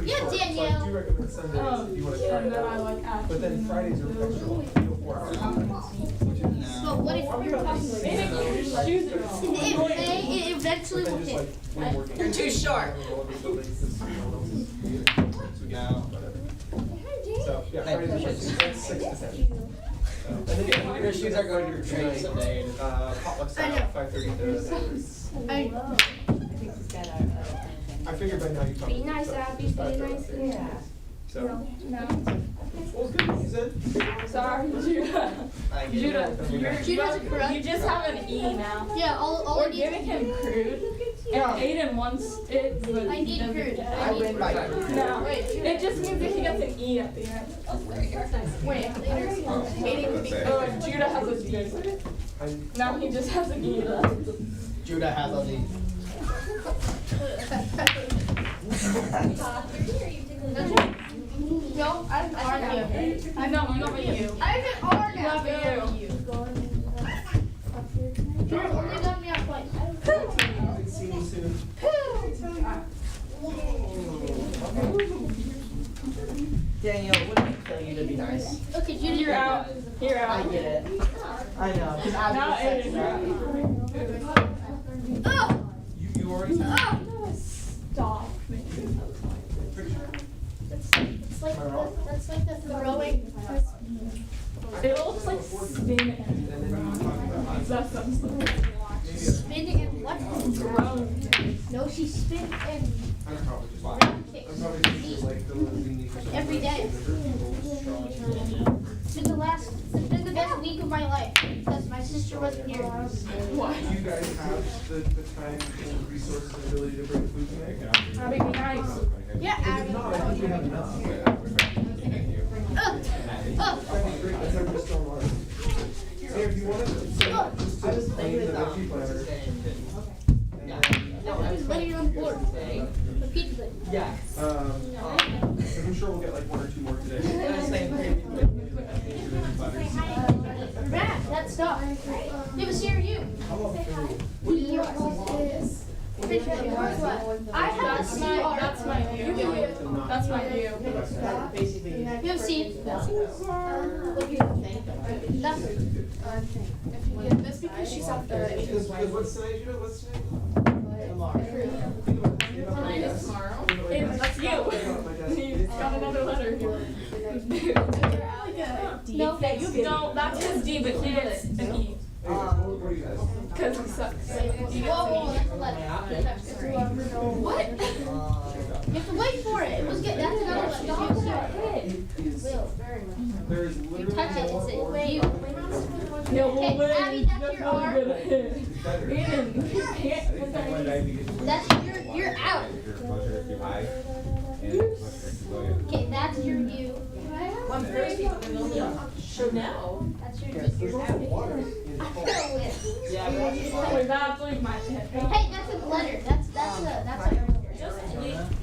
Yeah, short. Danielle. So I do recommend Sundays if you want to try it out. But then Fridays are extra long, 4 hours. But what if we're talking it eventually will hit. You're too short. So, yeah, Fridays are 6 to 10. And then Your shoes are going to retreat someday. potluck's at 5:30 to 9:30. I figured by now you probably. Be nice, Abby. Be nice. Yeah. So. No. Well, it's good. You said. Sorry, Judah. Judah, you just have an E now. Yeah, all We're I need. giving him crude, and Aiden wants it, but I need crude. I win by crude. no, it just means that he gets an E at the end. Wait, oh, Judah has a D. Now he just has an E left. Judah has a lead. No, I didn't argue. I know, you have a U. I didn't argue. You have a U. You only got me at point. See you soon. Danielle, what do you tell you to be nice? Okay, Judy, You're out. You're I out. get it. I know, because I'm Now Aiden, you're out. Oh! You already said. Oh! Stop. It's like that's like the throwing. It looks like spinning. That's something. Spinning and what? No, she spins and I'm probably just kicks. I'm probably just like the leaning for Every day. It's been the best week of my life because my sister wasn't here. What? Do you guys have the time and resources and ability to bring food tonight? Abby, be nice. Yeah, Abby. No, I think we have enough. Ugh. That'd be great. Let's have just stormwater. Here, if you want to, just I was to thinking the about veggie platter. Everybody's letting you on board. Repeatedly. Yeah. I'm sure we'll get like 1 or 2 more today. Rat, that stuff. It was here, you. I have a CR. That's my view. That's my view. Basically. You have seen. What do you think? Nothing. That's because she's at the. Because what's tonight, Judah? What's tonight? Tomorrow. Tonight is tomorrow. That's you. He's got another letter here. No, No, that's his D, but he gets an E. What do you guys? Because he sucks. He gets Whoa, an that's a letter. What? You have to wait for it. It was good. That's another one. There is You literally touch it. It's a you. E. No, Okay, we'll Abby, that's your R. Aiden, you can't. That's you're out. Okay, that's your U. I'm thirsty. Chanel. That's your Yes, there's you're also out. water in the hall. Yeah, Wait, that's like my head. Hey, that's a letter. That's a Just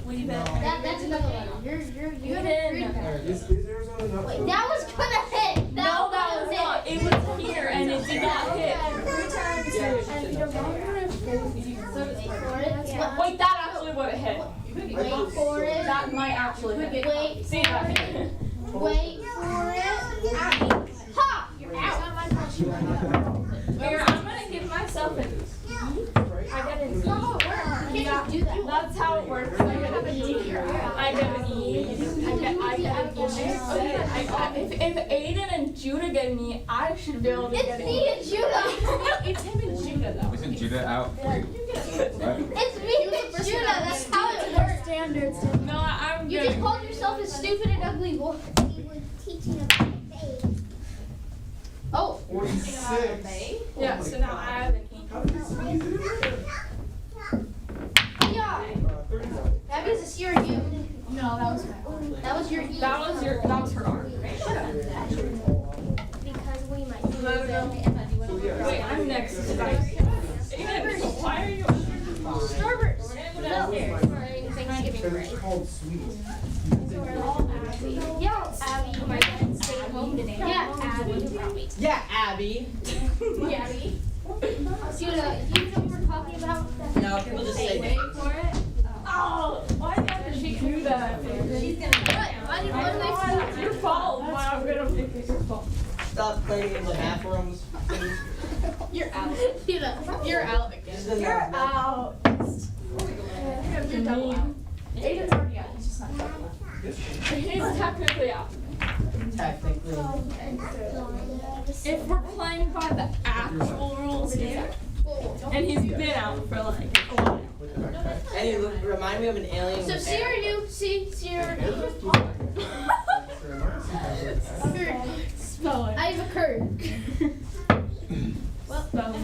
leave it. that's another letter. You're Good green. in. Is Arizona not? Wait, that was gonna hit. No, that was not. It was here and it did not hit. Wait, that actually would have hit. Wait for it. That might actually hit. Wait. See that? Wait for it. Ha! You're out. Here, I'm gonna give myself an E. I get an E. Yeah, do that. That's how it works. I get an E. I get an E. I get an E. If Aiden and Judah get an E, I should be able to get It's an me E. and Judah. It's him and Judah though. Isn't Judah out? It's me and Judah. That's how it works. Standards. No, I'm You good. just called yourself a stupid and ugly boy. Teaching about faith. Oh. 46. Yeah, so now I have an E. How did you squeeze it in there? Yeah. 35. That means it's your U. No, that was your E. That was her arm. Because we might. Wait, I'm next. Aiden, why are you? Starburst. No. Because it's called sweet. Yeah, Abby. My dad stayed home today. Yeah, Abby. Yeah, Abby. Abby. Judah, you know what we're talking about? No, people just say names. Oh, why do you have to shake your that. She's gonna what? What It's your fault. Why I'm gonna make it your fault. Stop playing in the bathrooms. You're out. You know. You're out again. Just in You're the- out. You're double out. Aiden's already out. He's just not double out. He's technically out. Technically. If we're playing by the actual rules, he's out. And he's been out for like a while. And you remind me of an alien. So with C or arrows. U? C or U? Spell it. I have a curd. Spell it.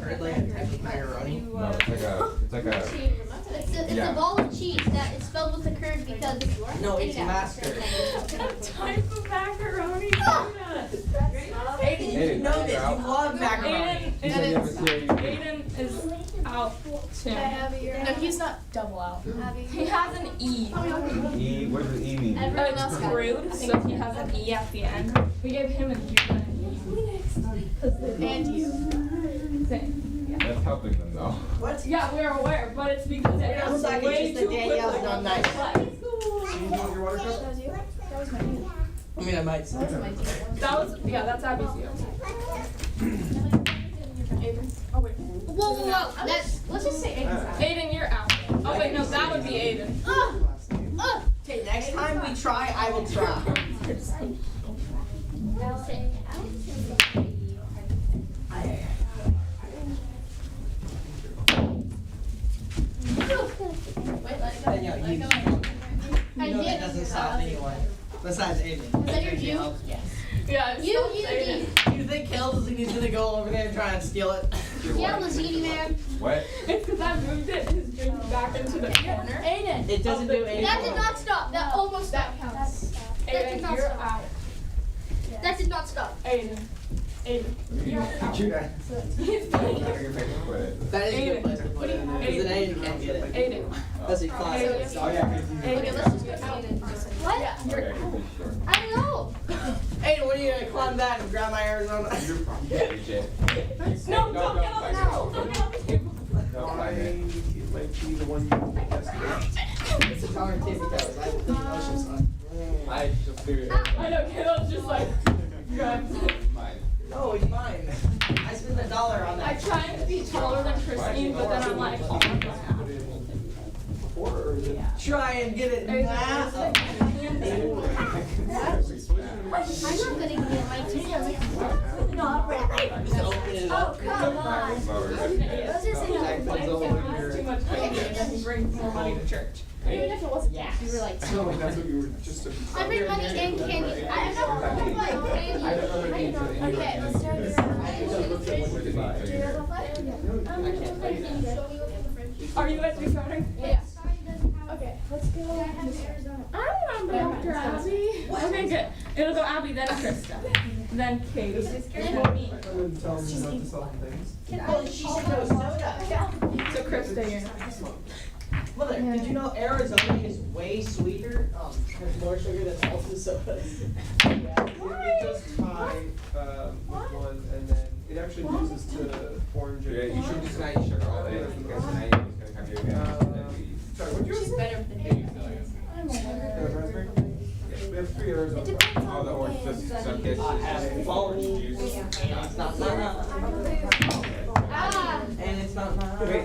Or like a type of macaroni. No, it's like a. It's Yeah. a ball of cheese that is spelled with a curd because No, it's master. What type of macaroni? Aiden, you should know this. You love macaroni. Aiden is out too. No, he's not double out. He has an E. E, what does E mean? It's crude, so he has an E at the end. We gave him an E and an E. And you. Same. That's helping them though. What? Yeah, we're aware, but it's because it Wait a was second, way just the too Danielle's quick. not nice. You want your water cup? That was you? That was my team. I mean, I might say. That was my team. That was, yeah, that's Abby's E. Aiden. Oh wait. whoa. Let's just say Aiden's out. Aiden, you're out. Oh wait, no, that would be Aiden. Okay, next time we try, I will try. Wait, let it go. Danielle, Let it you go. know that doesn't stop anyone. Besides Aiden. that your you? Yeah, it's You, still Aiden. You think Kelsey's gonna go over there and try and steal it? Yeah, Lazini man. What? It's because I moved it, his drink back into the corner. Aiden. It doesn't do anything. That did not stop. That almost stopped. That counts. That did Aiden, not you're stop. out. That did not stop. Aiden. Aiden. You're out. You guys. He's playing. That is a good place to put it. Because then Aiden can't get it. Aiden. That's his class. Oh yeah. Okay, let's just get Aiden. What? Okay, I don't know. Aiden, when are you gonna climb that and grab my Arizona? No, don't get on the table. Don't get on the table. It might be the one you tested. It's a car and tippy toes. I have the ocean sun. I just figured I know, Caleb's just like, grabs it. Oh, it's mine. I spent $1 on I that. try and be taller than Christine, but then I'm like, oh my god. Before or is it? Try and get it now. I'm not gonna get my team. Not ready. Just open it up. Oh, come on. Let's just say Too much candy and then he brings more money to church. Even if it wasn't, Yes. you were like, No, that's what you were just. I bring money and candy. I'm not gonna buy candy. okay, let's start this. Are you guys restarting? Yeah. Okay, let's go. I don't remember after Abby. Okay, good. It'll go Abby, then Krista, then Katie, then me. I wouldn't tell them not to sell things. Well, she should go soda. So Krista, you're next. Mother, did you know Arizona is way sweeter? Has more sugar than Elsa's sodas. It does tie with one, and then it actually uses to orange. Yeah, you should just not eat sugar all day because tonight it's gonna come here again. Sorry, what'd you She's say? better than me. Raspberry? We have 3 Arizona. Oh, the orange juice, some kids just orange juice. It's not nana. Ah. And it's not nana. Wait,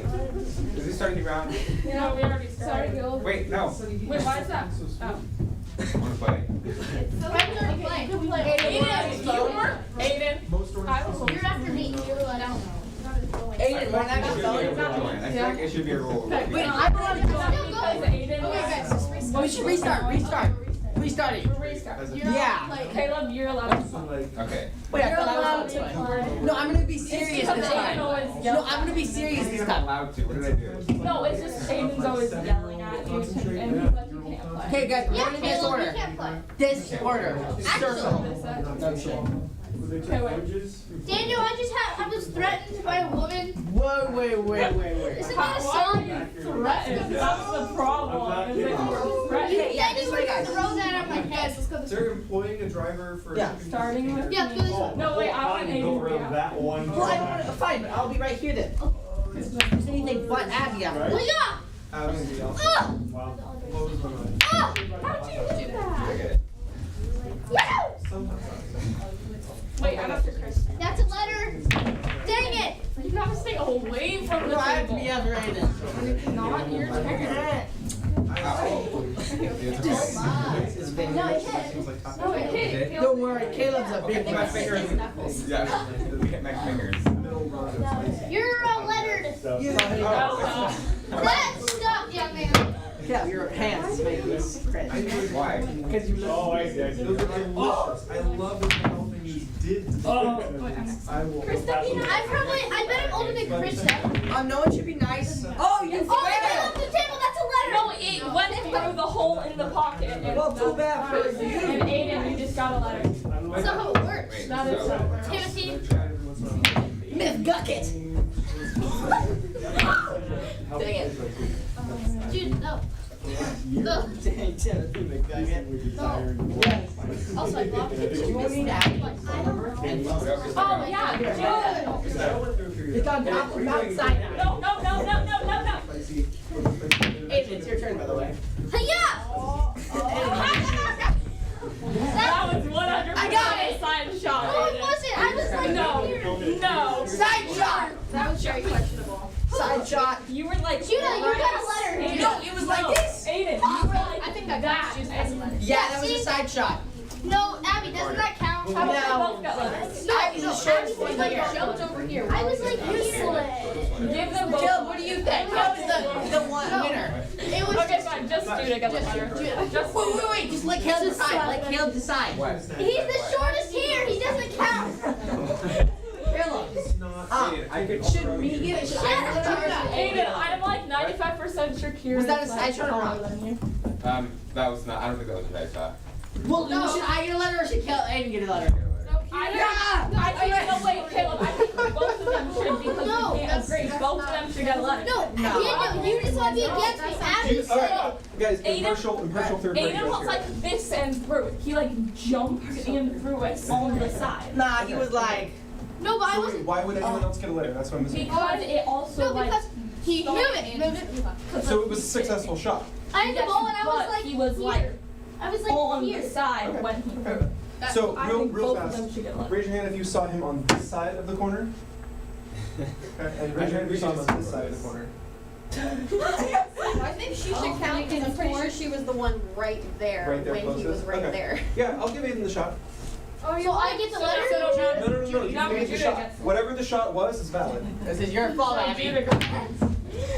is this starting the round? No, we already started. Wait, no. Wait, why is that? Oh. Wanna play? I'm gonna play. Aiden, you were, Aiden, Most orange I will. You're after me. Aiden, when I It should be a rule, Joanne. I feel like it should be a rule. Wait, I'm allowed to go. Because Aiden. Okay, guys, just restart. We should restart. Restart it. Restart. Yeah. Caleb, you're allowed to So like, Okay. Wait, I You're thought I allowed was to allowed play. to. No, I'm gonna be serious Because this Aiden time. always No, yells. I'm gonna be serious this I'm time. allowed to. What did I do? No, it's just Aiden's always yelling at you, and he's like, you can't play. Okay, guys, we're Yeah, in this Caleb, you order. can't play. This order. Circle. No shit. Okay, wait. Daniel, I was threatened by a woman. Whoa, wait. Isn't that a Why song? are you threatened? That's the problem, is that you were threatened. Okay, yeah, Then this you way, would guys. throw that at my head. Let's go this way. They're employing a driver for. Yeah. shipping Starting with Yeah, let's go this way. No, wait, I want Aiden to Over be out. that one. Well, I don't want to fight, but I'll be right here then. There's anything but Abby out Well, there. yeah. Abby else. Ugh. Wow. What was the one? Oh! How did you do that? I get it. Woo! Sometimes. Wait, I'm after Chris. That's a letter. Dang it! You gotta stay away from the No, I have to table. be after Aiden. Not your turn. It's been- No, it hit. No, it hit. Don't worry, Caleb's a big My boy. fingers. Yeah. Look at my fingers. You're lettered. That's stuff, young man. Yeah, your hands make this Chris. Why? Because you look. Oh, I see. Those are delicious. I love the jalapenos did. I will. I bet I'm older than Krista. No one should be nice. Oh, you Oh, I fell off the table. That's a letter. No, it went through the hole in the pocket. And Well, too bad for and you. Aiden, you just got a letter. That's not how it works. Wait, That is so- so weird. Timothy. Miss Gucket. Dang it. Dude, no. No. Dang, Timothy McGucket. Also, I blocked it. You want me to act? Oh, yeah. Dude. It's on outside now. No. Aiden, it's your turn, by the way. Hiya! That was 100% I got it. a side shot. No, it wasn't. I was like, No. Side shot. That was very questionable. Side shot. You were like, Judah, you got a letter. Aiden, No, it was like this. Aiden, you were like, I think that and- Yeah, that was a side shot. No, Abby, doesn't that count? How about No. we both got letters? No, Abby's the shortest one here. Jumped over here. I was like, useless. Give them both. Caleb, what do you think? Caleb is the one winner. It was Okay, just, fine. Just Judah got the letter. Just Wait. Just let Caleb decide. Let Caleb decide. What? he's the shortest here. He doesn't count. Caleb. Aiden, I could Should we get a shot? Aiden, I'm like 95% sure Kieran Was that a is, side like, shot or taller not? than you. That was not. I don't think that was what I saw. Well, should I get a letter or should Aiden get a letter? Wait, Caleb, I think both of them should because No, we can't agree. Both of them should get a letter. No, Daniel, you just want to be against me. Abby All said, right, guys. Aiden- Impartial third grade Aiden was here. like this and through it. He like jumped in through it on the side. Nah, he was like. no, but I So wait, wasn't. why would anyone else get a letter? That's what I'm missing. Because it also No, like because he moved it. So it was a successful shot. I had the ball and I was but like, he was here. like I was like, on here. the side Okay. when he threw Okay. it. So I real think both of fast. them should get a letter. Raise your hand if you saw him on this side of the corner. Okay. And raise your hand if you saw him on this side of the corner. I think she should count because I'm pretty sure she was the one right there Right there when he was closest? right Okay. there. Yeah, I'll give Aiden the shot. Oh, so I get the letter? So No, now- you now get the Judah shot. gets- Whatever the shot was is valid. This is your fault, So Abby. Judah goes.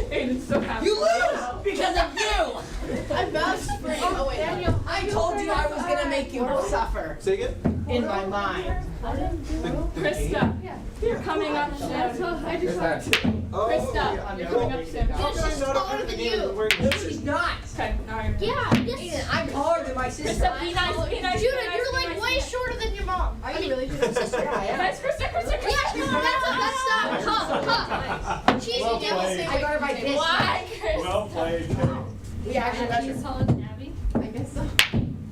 Aiden's so happy. You lose because of you. I vouched for you. Oh wait, Daniel. I told you I was gonna make you suffer Say again. in my mind. Krista, you're coming up soon. Where's that? Oh, Krista, yeah. you're coming up soon. How can I She's not taller approve the than game you. if wearing No, this? she's not. Okay, now you're Yeah, Aiden, yes. I'm taller than my sister. Krista, be nice, be nice. Judah, be nice, you're be like nice, way be nice. shorter than your mom. Are you really doing sister? Guys, Krista. Yeah, no, that's stop. Cheesy Well devil played. sandwich. I got her by this. Why, Krista? Well played. We actually measured. taller than Abby? I guess so.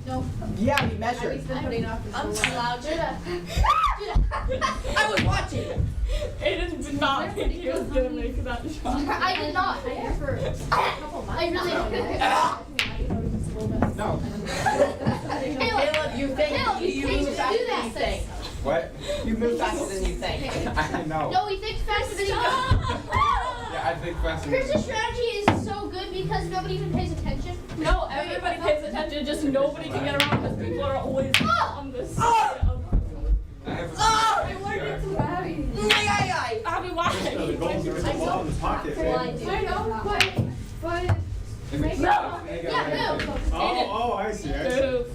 No. Yeah, we measured. Abby's been putting off this I'm a while. loud, Judah. I was watching. Aiden did not think he was gonna make that shot. I did not. I did for a couple months. I really No. Caleb, you think Caleb, you you move just faster do than that you think. What? You move faster than you think. I know. No, he thinks faster than you. Yeah, I think faster. Chris's strategy is so good because nobody even pays attention. No, everybody pays attention, just nobody can get around because people are always on the side of I have Oh! I learned it from Abby. Abby, why? The goals are the ball in the pocket. Well, I do. I know, but No. yeah, no. Oh, I see. I see. Move.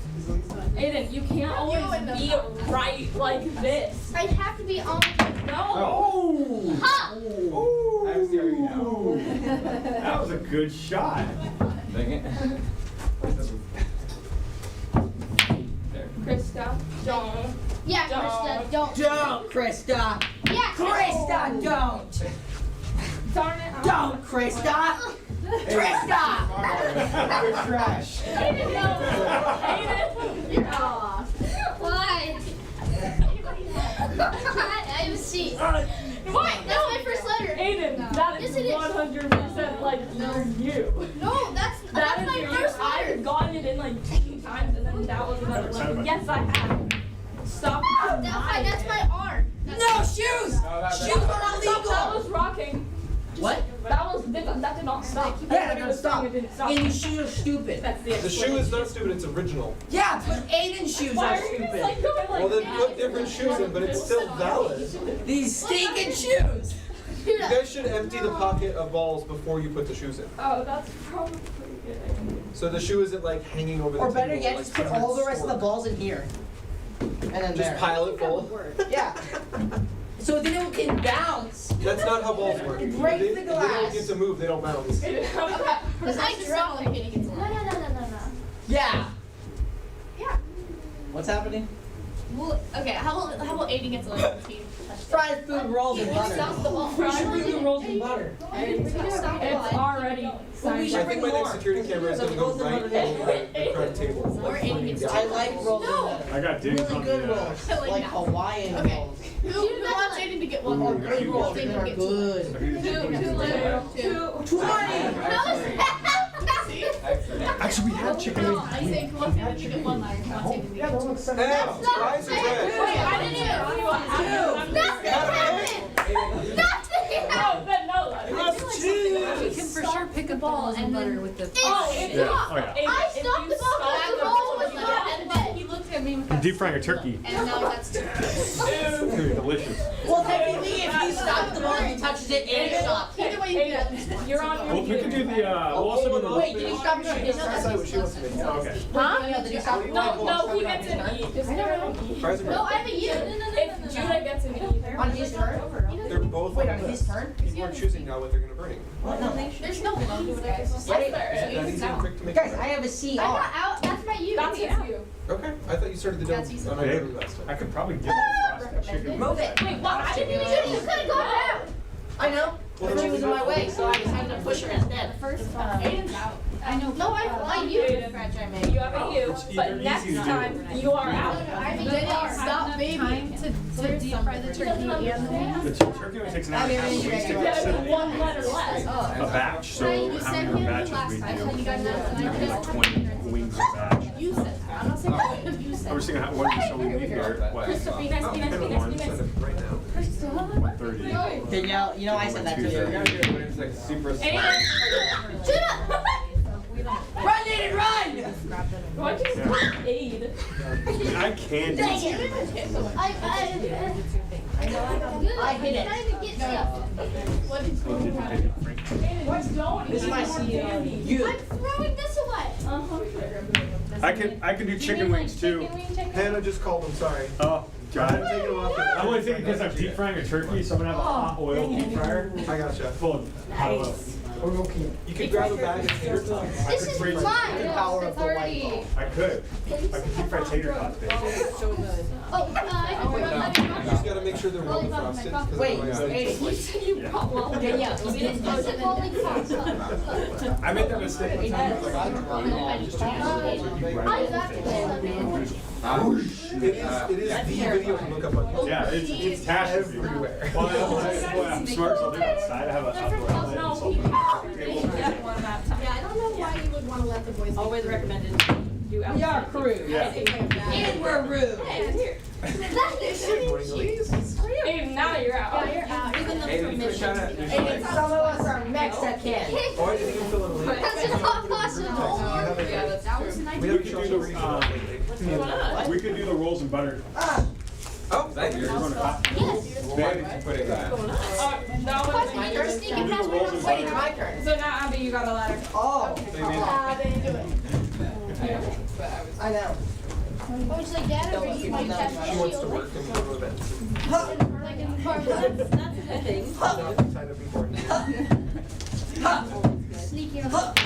Aiden, you can't always be right like this. I have to be on. No. Oh! Ha! I'm serious now. That was a good shot. Dang it. There. Krista, don't. Yeah, Krista, don't. Don't, Krista. Yeah, Krista, don't. Darn it. Don't, Krista. Krista. You're trash. Aiden, no. Aiden. You're aw. Why? I have a seat. What? That's my first letter. Aiden, That Yes, is it is. 100% like you. No, that's That is my your, first I've letter. gotten it in like 2 times and then that was another one. Yes, I have. Stop. That's my arm. No, shoes! Shoes are Stop, that illegal! was rocking. What? That did not stop. Yeah, It no, was stop. saying it didn't stop. And these shoes are stupid. That's the The shoe is not stupid, it's original. Yeah, but Aiden's shoes Why are are you just stupid. like going like Well, then that? put different shoes in, but it's still valid. These stinking shoes! You guys should empty the pocket of balls before you put the shoes in. Oh, that's probably good. So the shoe isn't like hanging over the Or table. better yet, like just put some all the rest of the stork. balls in here. And then Just there. pile it full. Yeah. So then it can bounce. That's not how balls work. It breaks They the don't glass. get to move, they don't bounce. Because I dropped it. No. Yeah. Yeah. What's happening? Well, okay, how about Aiden gets a little team? Fried food rolls in butter. Stop the ball. We should bring the rolls in butter. It's already Well, we should I bring think my next more. security camera is So gonna go rolls in right butter. over the front table. Or Aiden gets I like rolls in butter. I got dibs Really on good the, rolls. Like Like that. Hawaiian Okay. rolls. Who wants Aiden to get one? Or good rolls that are good. Two. 20! How is that? Actually, we have chicken wings. I think who wants Aiden to get one line? Who wants Aiden to get one? Hey, fries are red. Wait, I didn't know. Nothing happened. Nothing happened. No, but no. You can for sure pick up balls and butter with the. Oh, if Yeah. you Oh, yeah. I stopped the ball because the ball was not in bed. He looked at me with I'm deep frying a turkey. and now that's It's gonna be delicious. Well, technically, if he stops the ball and he touches it, it stops. Either way, you get it. You're on your Well, we could do the, we'll also do the. Wait, did he stop it? Decide what she wants to make. Oh, okay. Huh? Did he stop it? No, he gets an E. Just give him an E. Fries are No, red. I have a U. If Judah gets an E. On his turn? They're both Wait, on on the his list. turn? People are choosing now what they're gonna bring. What? No. There's no E's, guys. Yes, there That is. easy and quick to make. Guys, I have a C I got R. out. That's my U. That's his U. Okay, I thought you started the That's dome easy. on Okay. my last I time. could probably give it a frosted chicken. Move it. Wait, what? I didn't even You could have gone out. I know. But she was in my way, so I decided to push her instead. Aiden's out. I know. No, I have my U. Aiden, you have a U, It's but either next easy to do. time you are out. I mean, Stop baby. To deep fry the turkey and The turkey only takes an hour and a half, so we stick You to get seven. one letter less. A batch, so how many batches we do? Like 20 wings a batch. You said that. I'm not saying that. You I said was thinking, what do we leave here? What? Krista, be nice, be nice, be nice, be nice. Right now. 1:30. Danielle, you know I said that to you. It's like super smart. Aiden, Judah! Run, Aiden, run! why'd you say aid? I can't. Dang it. I hit it. Trying to get stuff. What is going on? Aiden, don't This is my eat more C. candy. You. I'm throwing this away. I can do chicken wings too. Hannah just called them, sorry. Oh, God. I'm taking them off the- I'm only thinking because I'm deep frying a turkey, so I'm gonna have a hot oil deep fryer. I gotcha. Full of hot oil. You could grab a bag of tater tots. This is The mine. power of the white ball. I could. I could deep fry tater tots, baby. Oh, I can You just gotta make sure they're well frosted. 'Cause Wait, otherwise Aiden. You said you brought one. Danielle, you didn't do It's a it. bowling ball. I made that mistake one time. I was like, I got to It is the video to look up on YouTube. yeah, it's tashless. Everywhere. Well, I'm smart, so I'll do it outside. I have a outdoor outlet. No, so he I'll has do to it. eat that one that time. Yeah, I don't know why you would want to let the boys. Always recommended. Do We are outside. crude. Yeah. And we're rude. Aiden, now you're out. Yeah, you're out. Even the Hey, you put a shot at there's like- And some of us are Mexican. Oh, I didn't even fill in a link. That's not possible. Yeah, that was nice. We We haven't could shown do the the, regional lately. we could do the rolls and butter. Oh, Is that You're yours? going to hot. Yes. Well, why did you put it in that? That was My my turn. turn. Sneaking We'll do past the rolls and Wait, it's butter. my turn. So now, Abby, you got a letter. Oh, They didn't do it. I know. I was like, Dad, are you my She wants to work and go to events. Like in the car. That's a thing. Not kind of important. Sneaking up.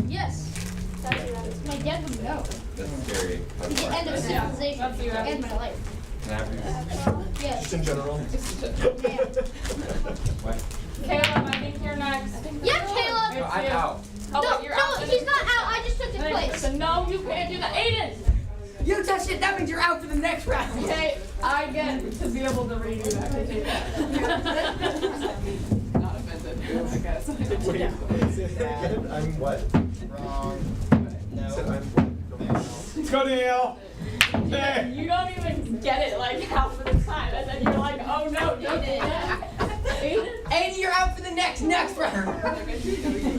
Yes. My dad would know. That's scary. It's the end of civilization That's you, Abby. and my life. Yes. Just in general. What? Caleb, I think you're next. Yeah, Caleb. No, I'm out. Oh, No, wait, you're out. no, he's not out. I just took his place. So no, you can't do that. Aiden! You touched it, that means you're out for the next round. Okay, I get to be able to redo that. Not offended. Okay, so Wait, say that again? I'm what? Wrong. Said No. I'm what? Cuneo! Yeah, you don't even get it like half of the time, and then you're like, oh no, no, Aiden, you're out for the next round. You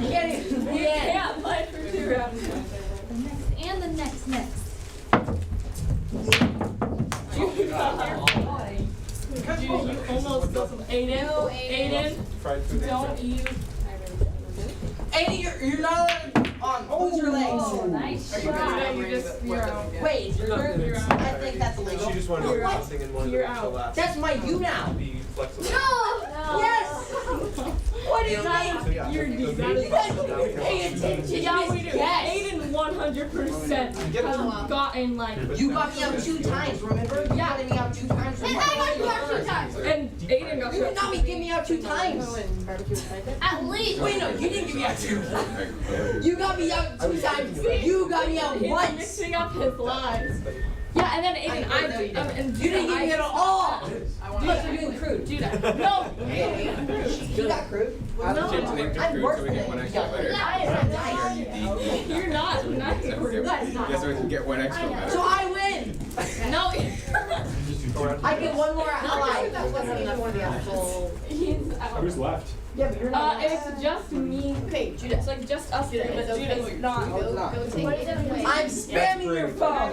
can't even. we can't play for 2 rounds. The next and the next. You almost got some Aiden. Aiden, Fried food. don't you? Aiden, you're not on. Lose your legs. Oh, nice try. You're out. Wait, You're not gonna You're do out. I think that's illegal. She just wanted to do something and wanted You're it to out. last. That's my you now. Be flexible. Yes. What do you So mean? yeah, You're the deep. baby You guys now don't counts. pay attention. Yeah, we do. Yes. Aiden 100% has gotten like. You got me out 2 times, remember? You Yeah. got me out 2 times. And I got you out 2 times. And Aiden got You did not shot. get me out 2 times. At least. Wait, no, you didn't get me out 2 times. You got me out 2 times. You got me out He's once. mixing up his lies. Yeah, and then Aiden, and You didn't get me at all. Dude, you're doing crude. Dude, no. You got crude. Change the name to I'm Crude worse so we than get 1 you. extra letter. You're not. Nice. Yes, so we can get 1 extra letter. So I win. No. I get 1 more ally. That wasn't even one of the actual. He's out. Who's left? Yeah, but you're not. It's just me. Okay, Judah. It's like just us three, but Judah's not. No, it's not. I'm I'm spamming your phone.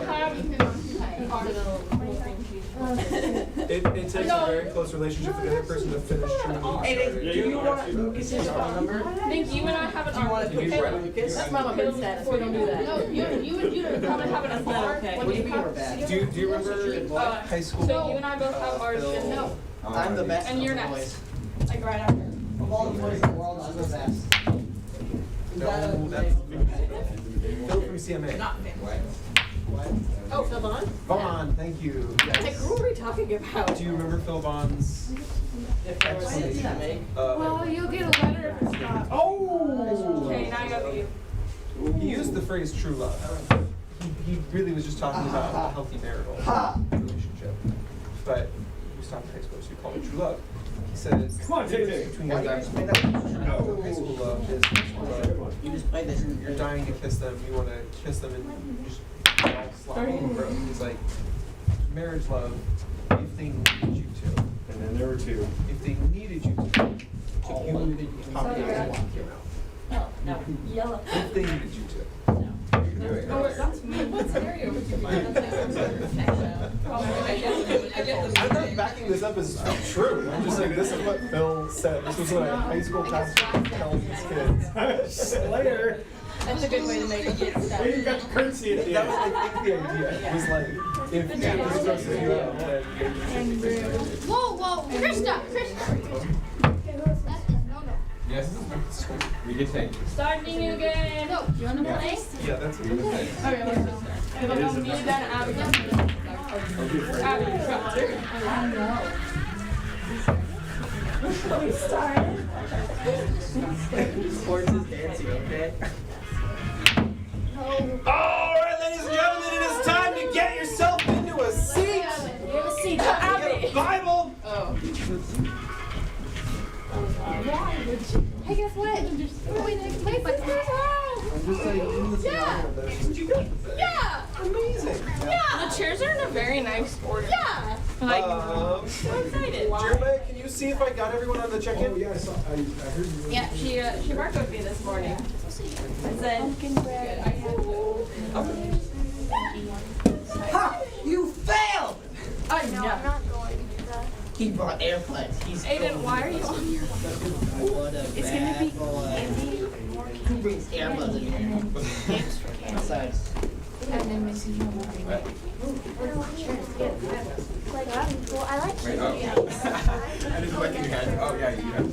It takes a very close relationship with the other person to finish truly. Hey, do you Yeah. want Lucas's phone number? I think you and I have an Do you want to argument. pick for Lucas? That's Mama Bird said, so we don't do that. No, you and Judah Probably have an argument. Okay. What do you mean we're bad? Do you remember high school? So you and I both have ours. Phil? No. I'm the best And of you're the next. boys. Like right after. Of all the boys in the world, I'm the best. Is that a No, that's Phil from CMA. Oh, Phil Bond? Vaughn, thank you. Like, who are we talking about? Do you remember Phil Vaughn's? If there was something to make. Well, you'll get a letter if it's not. Oh! Okay, now you gotta leave. He used the phrase true love. He really was just talking about a healthy marital relationship. But he stopped in high school, so he called it true love. He says, Come on, take it. between Why high you just made that? school love is high school love. You just played this. You're dying to kiss them, you want to kiss them and just all slop all over them. He's like, marriage love, if they needed you to. And then there were 2. If they needed you to, you pop it out and walk your mouth. No. Yellow. If they needed you to. Oh, wait, that's me. What scenario would you be I'm not backing this up as true. I'm just saying this is what Phil said. This was what a high school pastor tells his kids. Later. That's a good way to make it get stuff. You got the curtsy at the That was, end. I think, the idea. It was like, if he stresses you out, then maybe you should fix it. Whoa, Krista. No. Yes, we can change. Starting again. Go. You wanna play? Yeah, that's what it is. Okay, let's just start. It'll go me, then Abby. Abby, we started. Sports is dancing, okay? Alright, ladies and gentlemen, it is time to get yourself into a seat. Abby. Get a Bible. Hey, guess what? We're going to play for this round. I'm just like, in the scenario of this. You got this. Yeah. Amazing. The chairs are in a very nice order. Yeah. Like, so excited. Jeremiah, can you see if I got everyone on the check-in? Oh, yeah, I heard you. Yeah, she worked with me this morning. And said, Ha! You failed! I know. not going to do that. He brought AirPods. He's Aiden, why are you on your What a It's gonna be bad boy. Who brings AirPods in here? Besides. And then Missy. Like, well, I like Wait, oh. I didn't like you had. Oh, yeah, you had.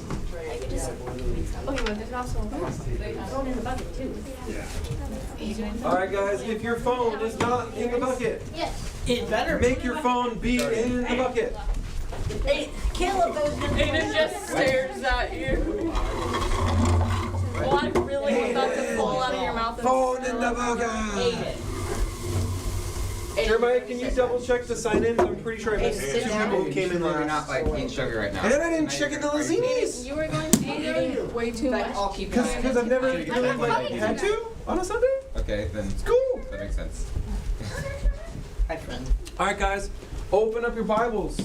Okay, but there's also phone in the bucket too. Alright guys, if your phone is not in the bucket, Yes. It better make your phone be in the bucket. Hey, Caleb, those Aiden just stares at you. Well, I really want that to fall out of your mouth. Phone in the bucket. Jeremiah, can you double check the sign-ins? I'm pretty sure I missed Sit two down. people who came in You're last. not like eating sugar right now. And then I didn't check in the Lazinis. You were going to eating way too much. I'll keep Because I've never really like had to on a Sunday. Okay, then It's cool. that makes sense. Hi, friend. All right, guys, open up your Bibles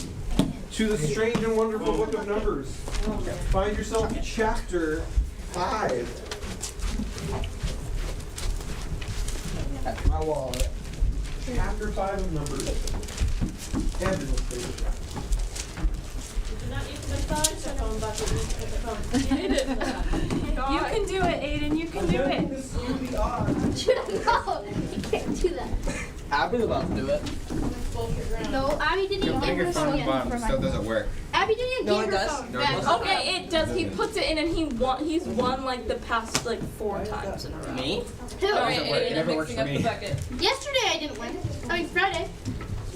to the strange and wonderful book of Numbers. Find yourself chapter 5. That's my wallet. Chapter 5 of Numbers. Evan's favorite chapter. You can do it, Aiden. You can do it. No, you can't do that. Abby's about to do it. No, Abby didn't Your get finger her from the phone. bottom still doesn't work. Abby didn't No, get it her does. phone. No, it back. doesn't. Okay, it does. He puts it in and he's won like the past like 4 times in a row. Me? Who? Doesn't work. It never works for me. Yesterday I didn't win. I mean Friday.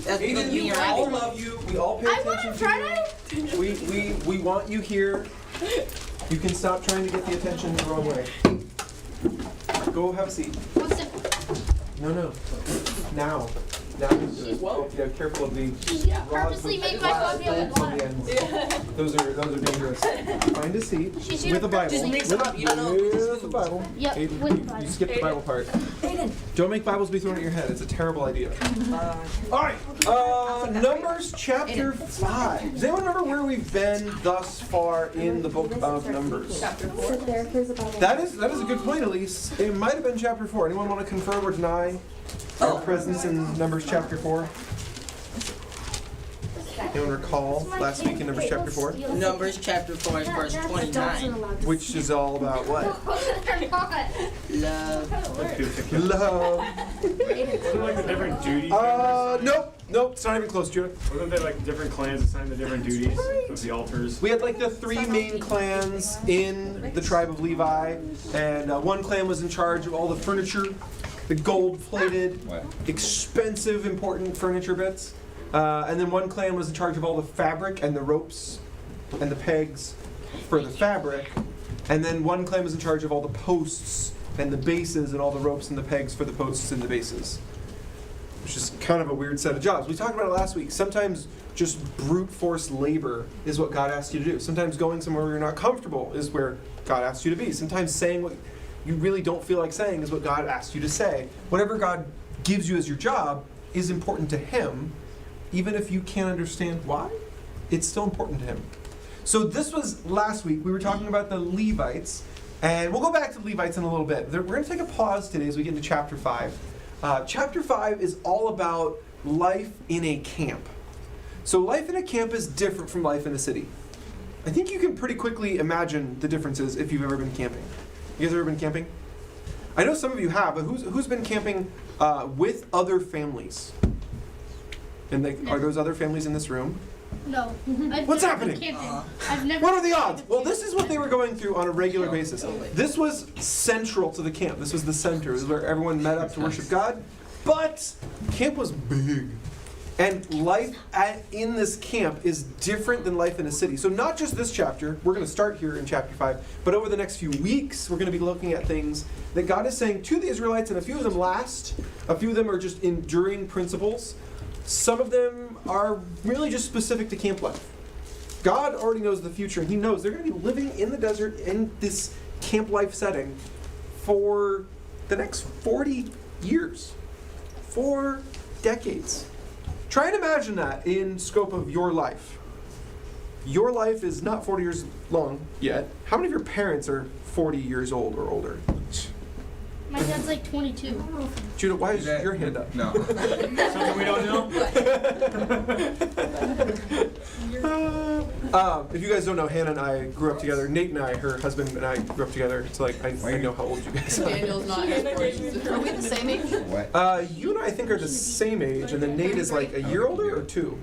That's because Aiden, me we or all Abby. love you. We all pay I won attention on to you. Friday. We want you here. You can stop trying to get the attention the wrong way. Go have a seat. What's it? No. Now. Now is good. Yeah, careful of the You purposely make my phone feel rods on like the ends. Those are dangerous. Find a seat She's with a your- Bible. Just mix with them up, you don't know if this is with the Bible. Yep, Aiden, with the you Bible. skipped the Bible part. Don't make Bibles be thrown at your head. It's a terrible idea. All right. Numbers chapter 5. Does anyone remember where we've been thus far in the book of Numbers? Sit there, here's the Bible. That is a good point, Elise. It might have been chapter 4. Anyone want to confirm or deny our presence in Numbers chapter 4? Anyone recall last week in Numbers chapter 4? Numbers chapter 4 verse 29. Which is all about what? They're not. Love. Love. Wasn't like the different duties? Nope, it's not even close, Judah. Wasn't there like different clans assigned to different duties of the altars? We had like the 3 main clans in the tribe of Levi, and one clan was in charge of all the furniture, the gold-plated, What? expensive, important furniture bits. And then one clan was in charge of all the fabric and the ropes and the pegs for the fabric. And then one clan was in charge of all the posts and the bases and all the ropes and the pegs for the posts and the bases. Which is kind of a weird set of jobs. We talked about it last week. Sometimes just brute force labor is what God asks you to do. Sometimes going somewhere where you're not comfortable is where God asks you to be. Sometimes saying what you really don't feel like saying is what God asks you to say. Whatever God gives you as your job is important to Him. Even if you can't understand why, it's still important to Him. So this was last week. We were talking about the Levites, and we'll go back to the Levites in a little bit. We're going to take a pause today as we get into chapter 5. Chapter 5 is all about life in a camp. So life in a camp is different from life in a city. I think you can pretty quickly imagine the differences if you've ever been camping. You guys ever been camping? I know some of you have, but who's been camping with other families? And are those other families in this room? No. What's happening? I've never. What are the odds? Well, this is what they were going through on a regular basis. This was central to the camp. This was the center. This is where everyone met up to worship God. But camp was big. And life in this camp is different than life in a city. So not just this chapter. We're going to start here in chapter 5. But over the next few weeks, we're going to be looking at things that God is saying to the Israelites. And a few of them last. A few of them are just enduring principles. Some of them are really just specific to camp life. God already knows the future, and He knows they're going to be living in the desert in this camp life setting for the next 40 years. 4 decades. Try and imagine that in scope of your life. Your life is not 40 years long yet. How many of your parents are 40 years old or older? My dad's like 22. Judah, why is your hand up? No. Something we don't know? If you guys don't know, Hannah and I grew up together. Nate and I, her husband and I grew up together. So like, I know how old you guys are. Daniel's not as Are we the same age? What? You and I think are the same age, and then Nate is like a year older or 2.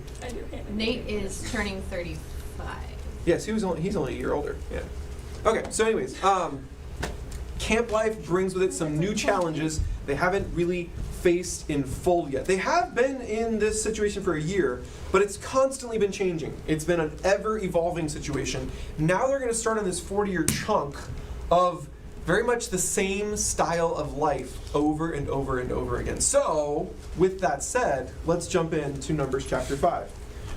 Nate is turning 35. Yes, he's only a year older. Yeah. Okay. So, anyways, camp life brings with it some new challenges they haven't really faced in full yet. They have been in this situation for a year, but it's constantly been changing. It's been an ever-evolving situation. Now they're going to start on this 40-year chunk of very much the same style of life over and over and over again. So, with that said, let's jump into Numbers chapter 5.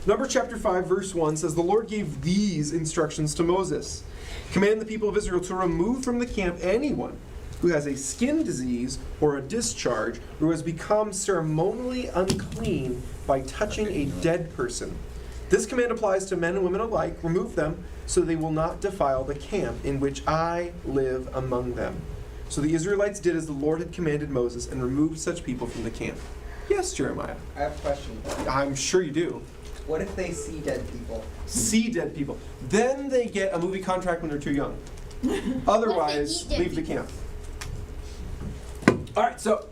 Numbers chapter 5, verse 1 says, "The Lord gave these instructions to Moses. Command the people of Israel to remove from the camp anyone who has a skin disease or a discharge, or who has become ceremonially unclean by touching a dead person. This command applies to men and women alike. Remove them, so they will not defile the camp in which I live among them." So the Israelites did as the Lord had commanded Moses and removed such people from the camp. Yes, Jeremiah. I have a question. I'm sure you do. What if they see dead people? See dead people. Then they get a movie contract when they're too young. Otherwise, eat dead leave the camp. All right, so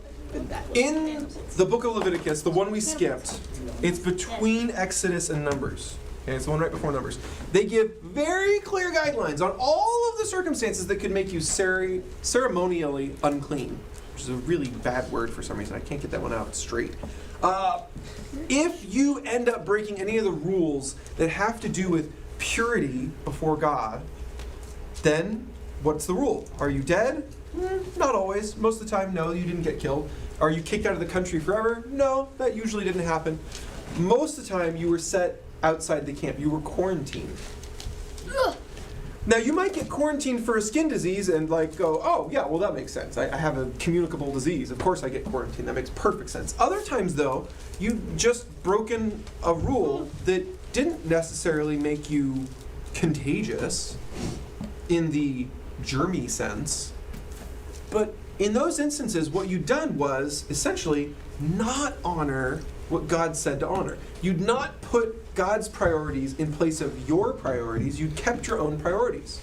in the book of Leviticus, the one we skipped, it's between Exodus and Numbers. Okay, it's the one right before Numbers. They give very clear guidelines on all of the circumstances that could make you ceremonially unclean, which is a really bad word for some reason. I can't get that one out straight. If you end up breaking any of the rules that have to do with purity before God, then what's the rule? Are you dead? Not always. Most of the time, no, you didn't get killed. Are you kicked out of the country forever? No, that usually didn't happen. Most of the time, you were set outside the camp. You were quarantined. Now, you might get quarantined for a skin disease and go, oh, yeah, well, that makes sense. I have a communicable disease. Of course I get quarantined. That makes perfect sense. Other times, though, you just broken a rule that didn't necessarily make you contagious in the germy sense. But in those instances, what you'd done was essentially not honor what God said to honor. You'd not put God's priorities in place of your priorities. You'd kept your own priorities.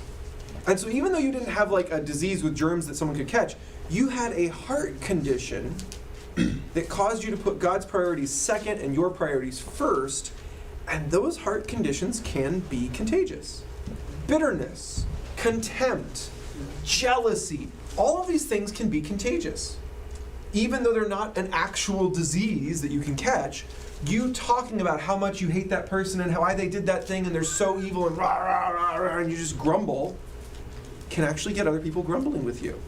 And so even though you didn't have a disease with germs that someone could catch, you had a heart condition that caused you to put God's priorities second and your priorities first. And those heart conditions can be contagious. Bitterness, contempt, jealousy, all of these things can be contagious. Even though they're not an actual disease that you can catch, you talking about how much you hate that person and how they did that thing and they're so evil and rah, rah, rah, rah, and you just grumble, can actually get other people grumbling with you.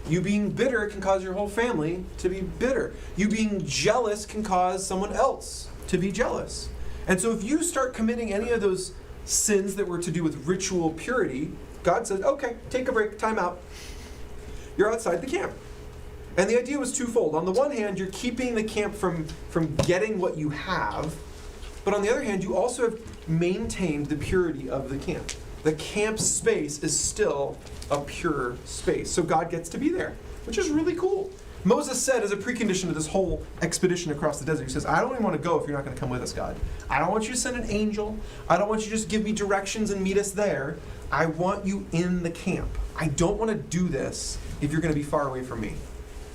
You being bitter can cause your whole family to be bitter. You being jealous can cause someone else to be jealous. And so if you start committing any of those sins that were to do with ritual purity, God said, okay, take a break, time out. You're outside the camp. And the idea was twofold. On the one hand, you're keeping the camp from getting what you have. But on the other hand, you also have maintained the purity of the camp. The camp space is still a pure space. So God gets to be there, which is really cool. Moses said as a precondition to this whole expedition across the desert, he says, I don't even want to go if you're not going to come with us, God. I don't want you to send an angel. I don't want you to just give me directions and meet us there. I want you in the camp. I don't want to do this if you're going to be far away from me.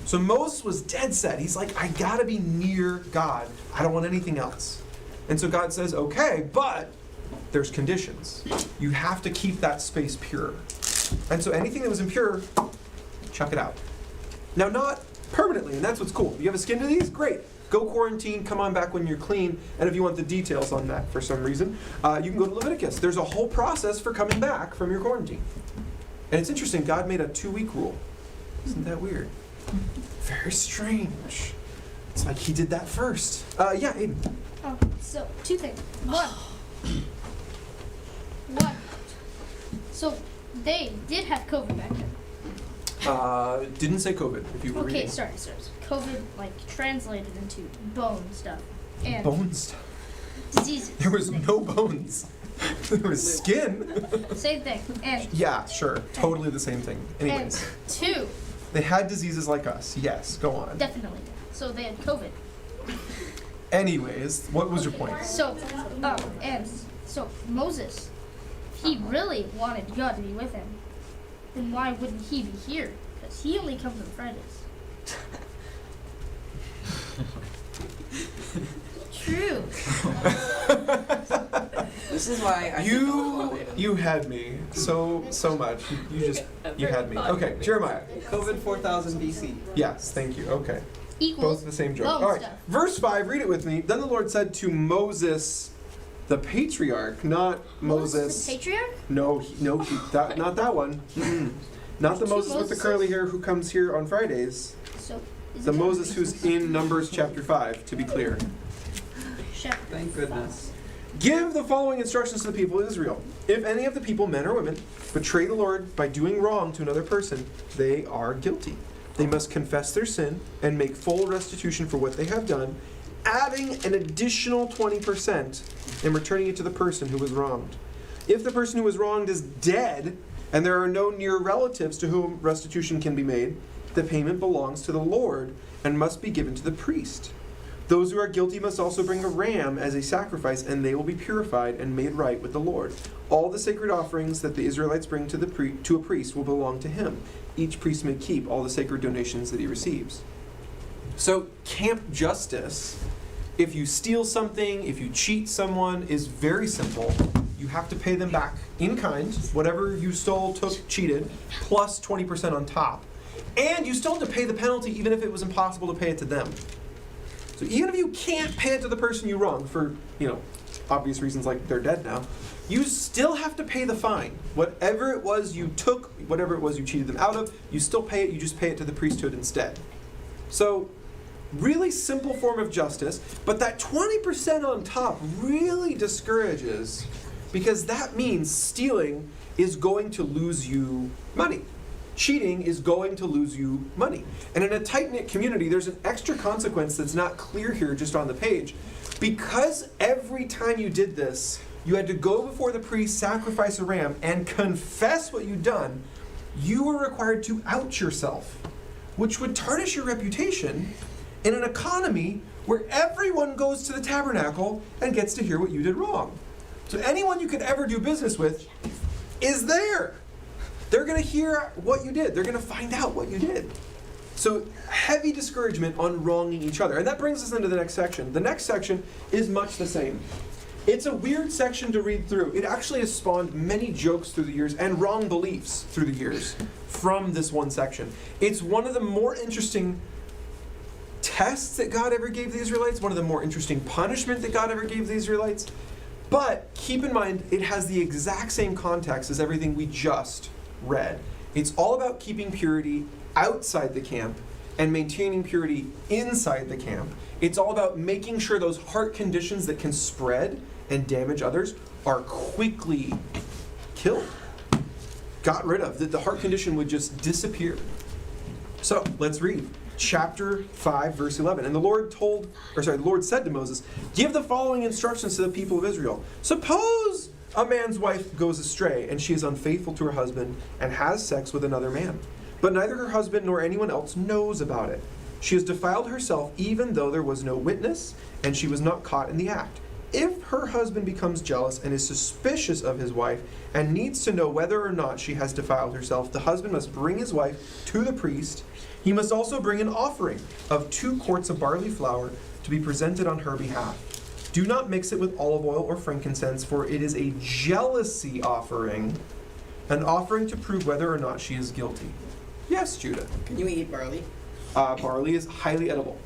So Moses was dead set. He's like, I got to be near God. I don't want anything else. And so God says, okay, but there's conditions. You have to keep that space pure. And so anything that was impure, chuck it out. Now, not permanently, and that's what's cool. You have a skin disease? Great. Go quarantine, come on back when you're clean. And if you want the details on that for some reason, you can go to Leviticus. There's a whole process for coming back from your quarantine. And it's interesting, God made a 2-week rule. Isn't that weird? Very strange. It's like he did that first. Yeah, Aiden. Oh, so 2 things. One. So they did have COVID back then. Didn't say COVID, if you were Okay, reading. sorry. COVID translated into bone stuff and Bone stuff. diseases. There was no bones. There was skin. Same thing. And Yeah, sure. Totally the same thing. Anyways. and 2, They had diseases like us. Yes, go on. definitely. So they had COVID. Anyways, what was your point? So, and so Moses, he really wanted God to be with him. Then why wouldn't he be here? Because he only comes on Fridays. True. This is why I think You had me so much. You had me. Okay, Jeremiah. COVID 4000 BC. Yes, thank you. Okay. Equals Both the same joke. bone All right. stuff. Verse 5, read it with me. Then the Lord said to Moses, the patriarch, not Moses. The patriarch? No, not that one. Mm-mm. Not the There's two Moses with the Moseses. curly hair who comes here on Fridays. So The Moses who's in Numbers chapter 5, to be clear. Shepherd. Thank goodness. Give the following instructions to the people of Israel. If any of the people, men or women, betray the Lord by doing wrong to another person, they are guilty. They must confess their sin and make full restitution for what they have done, adding an additional 20% and returning it to the person who was wronged. If the person who was wronged is dead and there are no near relatives to whom restitution can be made, the payment belongs to the Lord and must be given to the priest. Those who are guilty must also bring a ram as a sacrifice, and they will be purified and made right with the Lord. All the sacred offerings that the Israelites bring to a priest will belong to him. Each priest may keep all the sacred donations that he receives. So, camp justice, if you steal something, if you cheat someone, is very simple. You have to pay them back in kind, whatever you stole, took, cheated, plus 20% on top. And you still have to pay the penalty even if it was impossible to pay it to them. So even if you can't pay it to the person you wronged for, obvious reasons like they're dead now, you still have to pay the fine. Whatever it was you took, whatever it was you cheated them out of, you still pay it, you just pay it to the priesthood instead. So, really simple form of justice, but that 20% on top really discourages, because that means stealing is going to lose you money. Cheating is going to lose you money. And in a tight-knit community, there's an extra consequence that's not clear here just on the page. Because every time you did this, you had to go before the priest, sacrifice a ram, and confess what you'd done, you were required to out yourself, which would tarnish your reputation in an economy where everyone goes to the tabernacle and gets to hear what you did wrong. So anyone you could ever do business with is there. They're going to hear what you did. They're going to find out what you did. So heavy discouragement on wronging each other. And that brings us into the next section. The next section is much the same. It's a weird section to read through. It actually has spawned many jokes through the years and wrong beliefs through the years from this one section. It's one of the more interesting tests that God ever gave the Israelites, one of the more interesting punishment that God ever gave the Israelites. But keep in mind, it has the exact same context as everything we just read. It's all about keeping purity outside the camp and maintaining purity inside the camp. It's all about making sure those heart conditions that can spread and damage others are quickly killed, got rid of, that the heart condition would just disappear. So let's read chapter 5, verse 11. And the Lord said to Moses, "Give the following instructions to the people of Israel. Suppose a man's wife goes astray, and she is unfaithful to her husband and has sex with another man. But neither her husband nor anyone else knows about it. She has defiled herself even though there was no witness, and she was not caught in the act. If her husband becomes jealous and is suspicious of his wife and needs to know whether or not she has defiled herself, the husband must bring his wife to the priest. He must also bring an offering of 2 quarts of barley flour to be presented on her behalf. Do not mix it with olive oil or frankincense, for it is a jealousy offering, an offering to prove whether or not she is guilty." Yes, Judah. Can you eat barley? Barley is highly edible.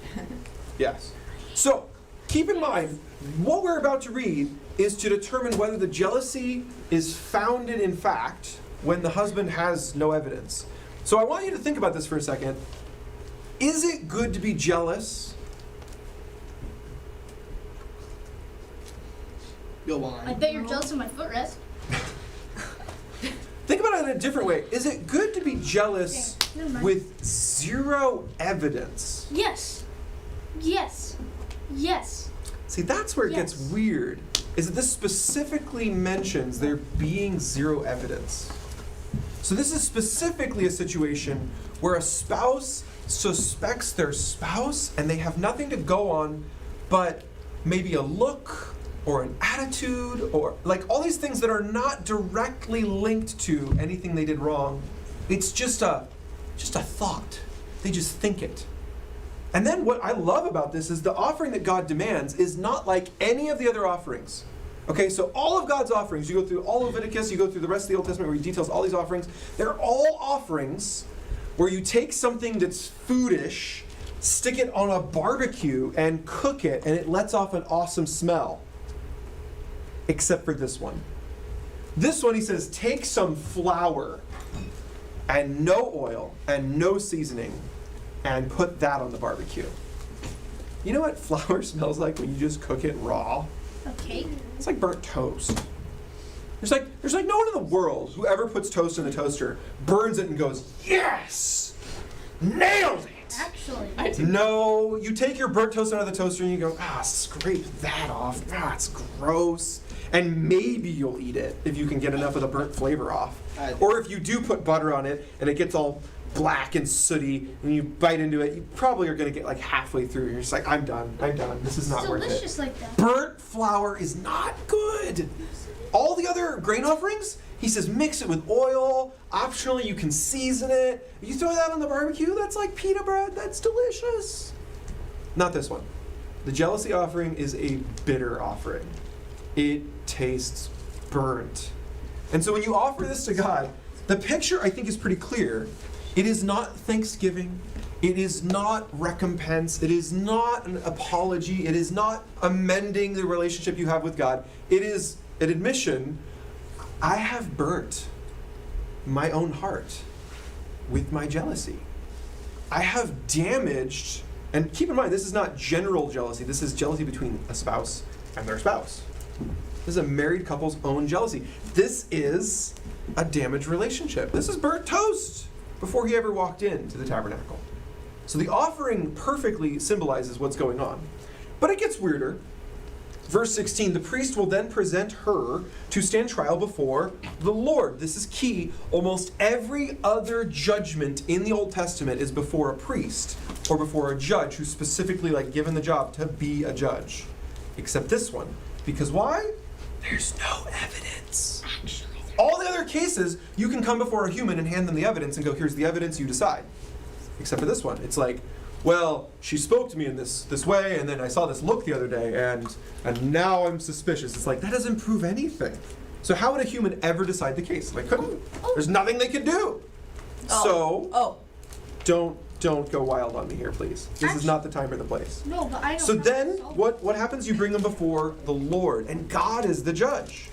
Yes. So, keep in mind, what we're about to read is to determine whether the jealousy is founded in fact when the husband has no evidence. So I want you to think about this for a second. Is it good to be jealous? Go on. I bet you're jealous of my footrest. Think about it in a different way. Is it good to be jealous Okay, never mind. with 0 evidence? Yes. Yes. Yes. See, that's where it gets Yes. weird. Is that this specifically mentions there being 0 evidence. So this is specifically a situation where a spouse suspects their spouse and they have nothing to go on but maybe a look or an attitude or like all these things that are not directly linked to anything they did wrong. It's just a thought. They just think it. And then what I love about this is the offering that God demands is not like any of the other offerings. Okay, so all of God's offerings, you go through all of Leviticus, you go through the rest of the Old Testament where he details all these offerings. They're all offerings where you take something that's foodish, stick it on a barbecue and cook it, and it lets off an awesome smell. Except for this one. This one, he says, take some flour and no oil and no seasoning and put that on the barbecue. You know what flour smells like when you just cook it raw? A cake? It's like burnt toast. There's like no one in the world who ever puts toast in the toaster, burns it and goes, yes! Nailed it! Actually. No, you take your burnt toast out of the toaster and you go, scrape that off. It's gross. And maybe you'll eat it if you can get enough of the burnt flavor off. Or if you do put butter on it and it gets all black and sooty and you bite into it, you probably are going to get like halfway through. You're just like, I'm done. This is not worth it. It's delicious like that. Burnt flour is not good. All the other grain offerings, he says mix it with oil. Optionally, you can season it. You throw that on the barbecue, that's like pita bread. That's delicious. Not this one. The jealousy offering is a bitter offering. It tastes burnt. And so when you offer this to God, the picture I think is pretty clear. It is not thanksgiving. It is not recompense. It is not an apology. It is not amending the relationship you have with God. It is an admission, I have burnt my own heart with my jealousy. I have damaged, and keep in mind, this is not general jealousy. This is jealousy between a spouse and their spouse. This is a married couple's own jealousy. This is a damaged relationship. This is burnt toast before he ever walked into the tabernacle. So the offering perfectly symbolizes what's going on. But it gets weirder. Verse 16, the priest will then present her to stand trial before the Lord. This is key. Almost every other judgment in the Old Testament is before a priest or before a judge who's specifically given the job to be a judge. Except this one. Because why? There's no evidence. All the other cases, you can come before a human and hand them the evidence and go, here's the evidence, you decide. Except for this one. It's like, well, she spoke to me in this way, and then I saw this look the other day, and now I'm suspicious. It's like, that doesn't prove anything. So how would a human ever decide the case? They couldn't. There's nothing they could do. Don't go wild on me here, please. This is not the time or the place. No, but I don't. So then, what happens? You bring them before the Lord, and God is the judge.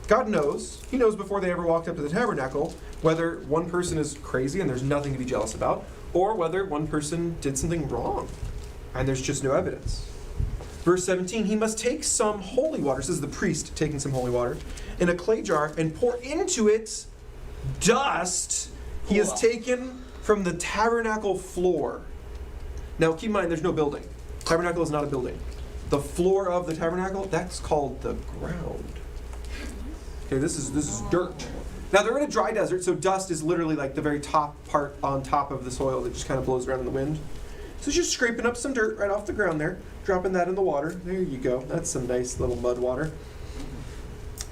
God knows. He knows before they ever walked up to the tabernacle whether one person is crazy and there's nothing to be jealous about, or whether one person did something wrong and there's just no evidence. Verse 17, he must take some holy water, this is the priest taking some holy water, in a clay jar and pour into it dust he has taken from the tabernacle floor. Now keep in mind, there's no building. Tabernacle is not a building. The floor of the tabernacle, that's called the ground. Okay, this is dirt. Now they're in a dry desert, so dust is literally like the very top part on top of the soil that just kind of blows around in the wind. So just scraping up some dirt right off the ground there, dropping that in the water. There you go. That's some nice little mud water.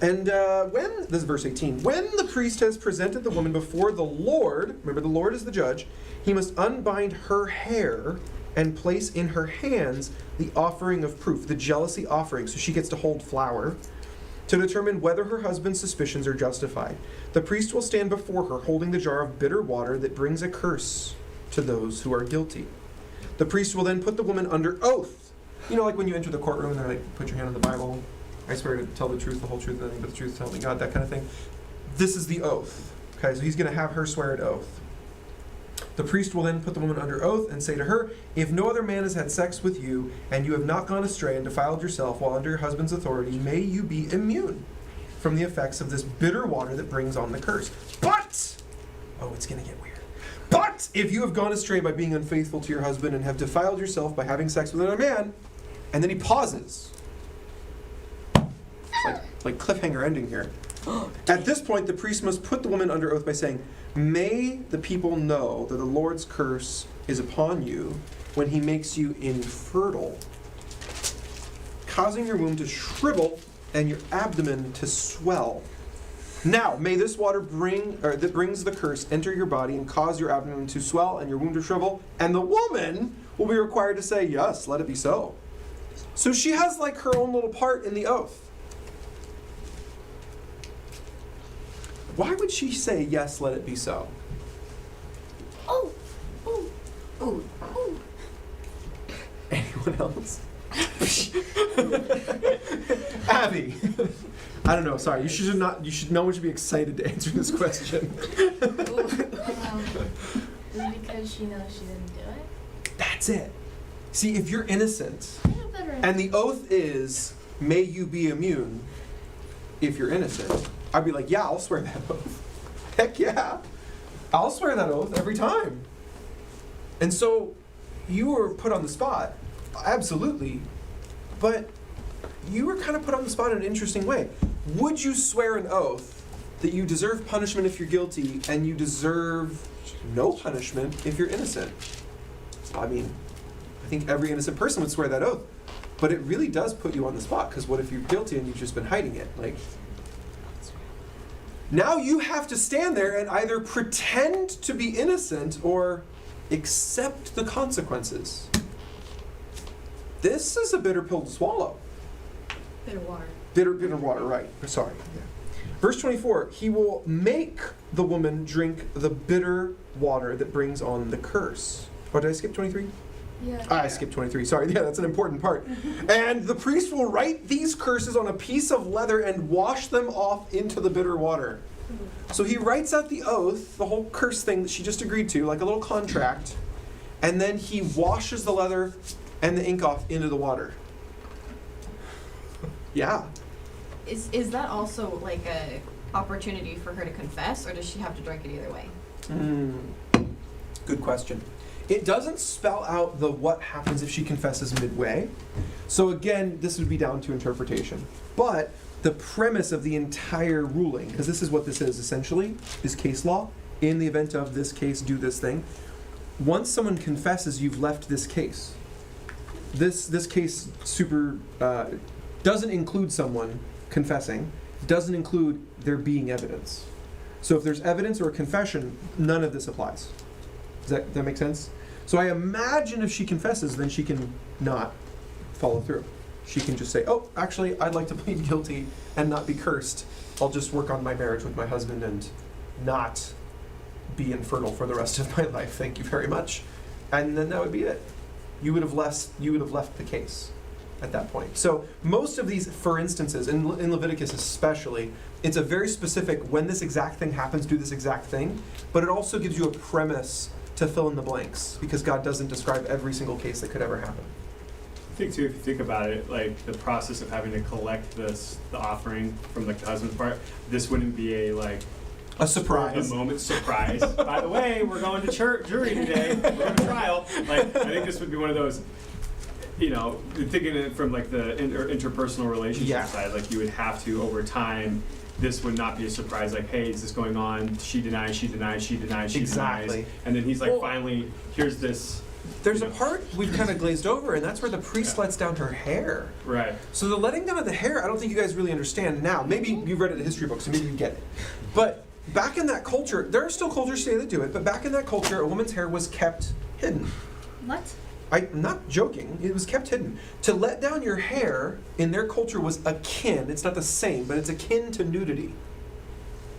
And this is verse 18, when the priest has presented the woman before the Lord, remember the Lord is the judge, he must unbind her hair and place in her hands the offering of proof, the jealousy offering, so she gets to hold flour, to determine whether her husband's suspicions are justified. The priest will stand before her holding the jar of bitter water that brings a curse to those who are guilty. The priest will then put the woman under oath. You know, like when you enter the courtroom and they're like, put your hand on the Bible. I swear to tell the truth, the whole truth, and nothing but the truth, tell me God, that kind of thing. This is the oath. Okay, so he's going to have her swear an oath. The priest will then put the woman under oath and say to her, if no other man has had sex with you, and you have not gone astray and defiled yourself while under your husband's authority, may you be immune from the effects of this bitter water that brings on the curse. But, it's going to get weird. But if you have gone astray by being unfaithful to your husband and have defiled yourself by having sex with another man, and then he pauses. It's like cliffhanger ending here. At this point, the priest must put the woman under oath by saying, may the people know that the Lord's curse is upon you when he makes you infertile, causing your womb to shrivel and your abdomen to swell. Now, may this water that brings the curse enter your body and cause your abdomen to swell and your womb to shrivel, and the woman will be required to say, yes, let it be so. So she has like her own little part in the oath. Why would she say, yes, let it be so? Anyone else? Abby. I don't know, sorry. No one should be excited to answer this question. Is it because she knows she didn't do it? That's it. See, if you're innocent, and the oath is, may you be immune if you're innocent, I'd be like, yeah, I'll swear that oath. Heck yeah. I'll swear that oath every time. And so you were put on the spot, absolutely, but you were kind of put on the spot in an interesting way. Would you swear an oath that you deserve punishment if you're guilty and you deserve no punishment if you're innocent? I mean, I think every innocent person would swear that oath, but it really does put you on the spot, because what if you're guilty and you've just been hiding it? Like, now you have to stand there and either pretend to be innocent or accept the consequences. This is a bitter pill to swallow. Bitter water. Bitter water, right. Sorry. Yeah. Verse 24, he will make the woman drink the bitter water that brings on the curse. Oh, did I skip 23? Yeah. I skipped 23. Sorry. Yeah, that's an important part. And the priest will write these curses on a piece of leather and wash them off into the bitter water. So he writes out the oath, the whole curse thing that she just agreed to, like a little contract, and then he washes the leather and the ink off into the water. Yeah. Is that also like a opportunity for her to confess, or does she have to drink it either way? Good question. It doesn't spell out the what happens if she confesses midway. So again, this would be down to interpretation. But the premise of the entire ruling, because this is what this is essentially, is case law. In the event of this case, do this thing. Once someone confesses, you've left this case. This case doesn't include someone confessing, doesn't include there being evidence. So if there's evidence or a confession, none of this applies. Does that make sense? So I imagine if she confesses, then she can not follow through. She can just say, oh, actually, I'd like to plead guilty and not be cursed. I'll just work on my marriage with my husband and not be infertile for the rest of my life. Thank you very much. And then that would be it. You would have left the case at that point. So most of these, for instances, in Leviticus especially, it's a very specific, when this exact thing happens, do this exact thing. But it also gives you a premise to fill in the blanks, because God doesn't describe every single case that could ever happen. I think too, if you think about it, like the process of having to collect the offering from like the husband's part, this wouldn't be a surprise. A moment surprise. By the way, we're going to jury today. We're going to trial. Like, I think this would be one of those, thinking it from like the interpersonal relationship side, like you would have to, over time, this would not be a surprise, like, hey, is this going on? She denies, she denies, she denies, she Exactly. denies. And then he's like, finally, here's this. There's a part we've kind of glazed over, and that's where the priest lets down her hair. Right. So the letting down of the hair, I don't think you guys really understand now. Maybe you've read it in history books, so maybe you get it. But back in that culture, there are still cultures today that do it, but back in that culture, a woman's hair was kept hidden. What? I'm not joking. It was kept hidden. To let down your hair in their culture was akin, it's not the same, but it's akin to nudity.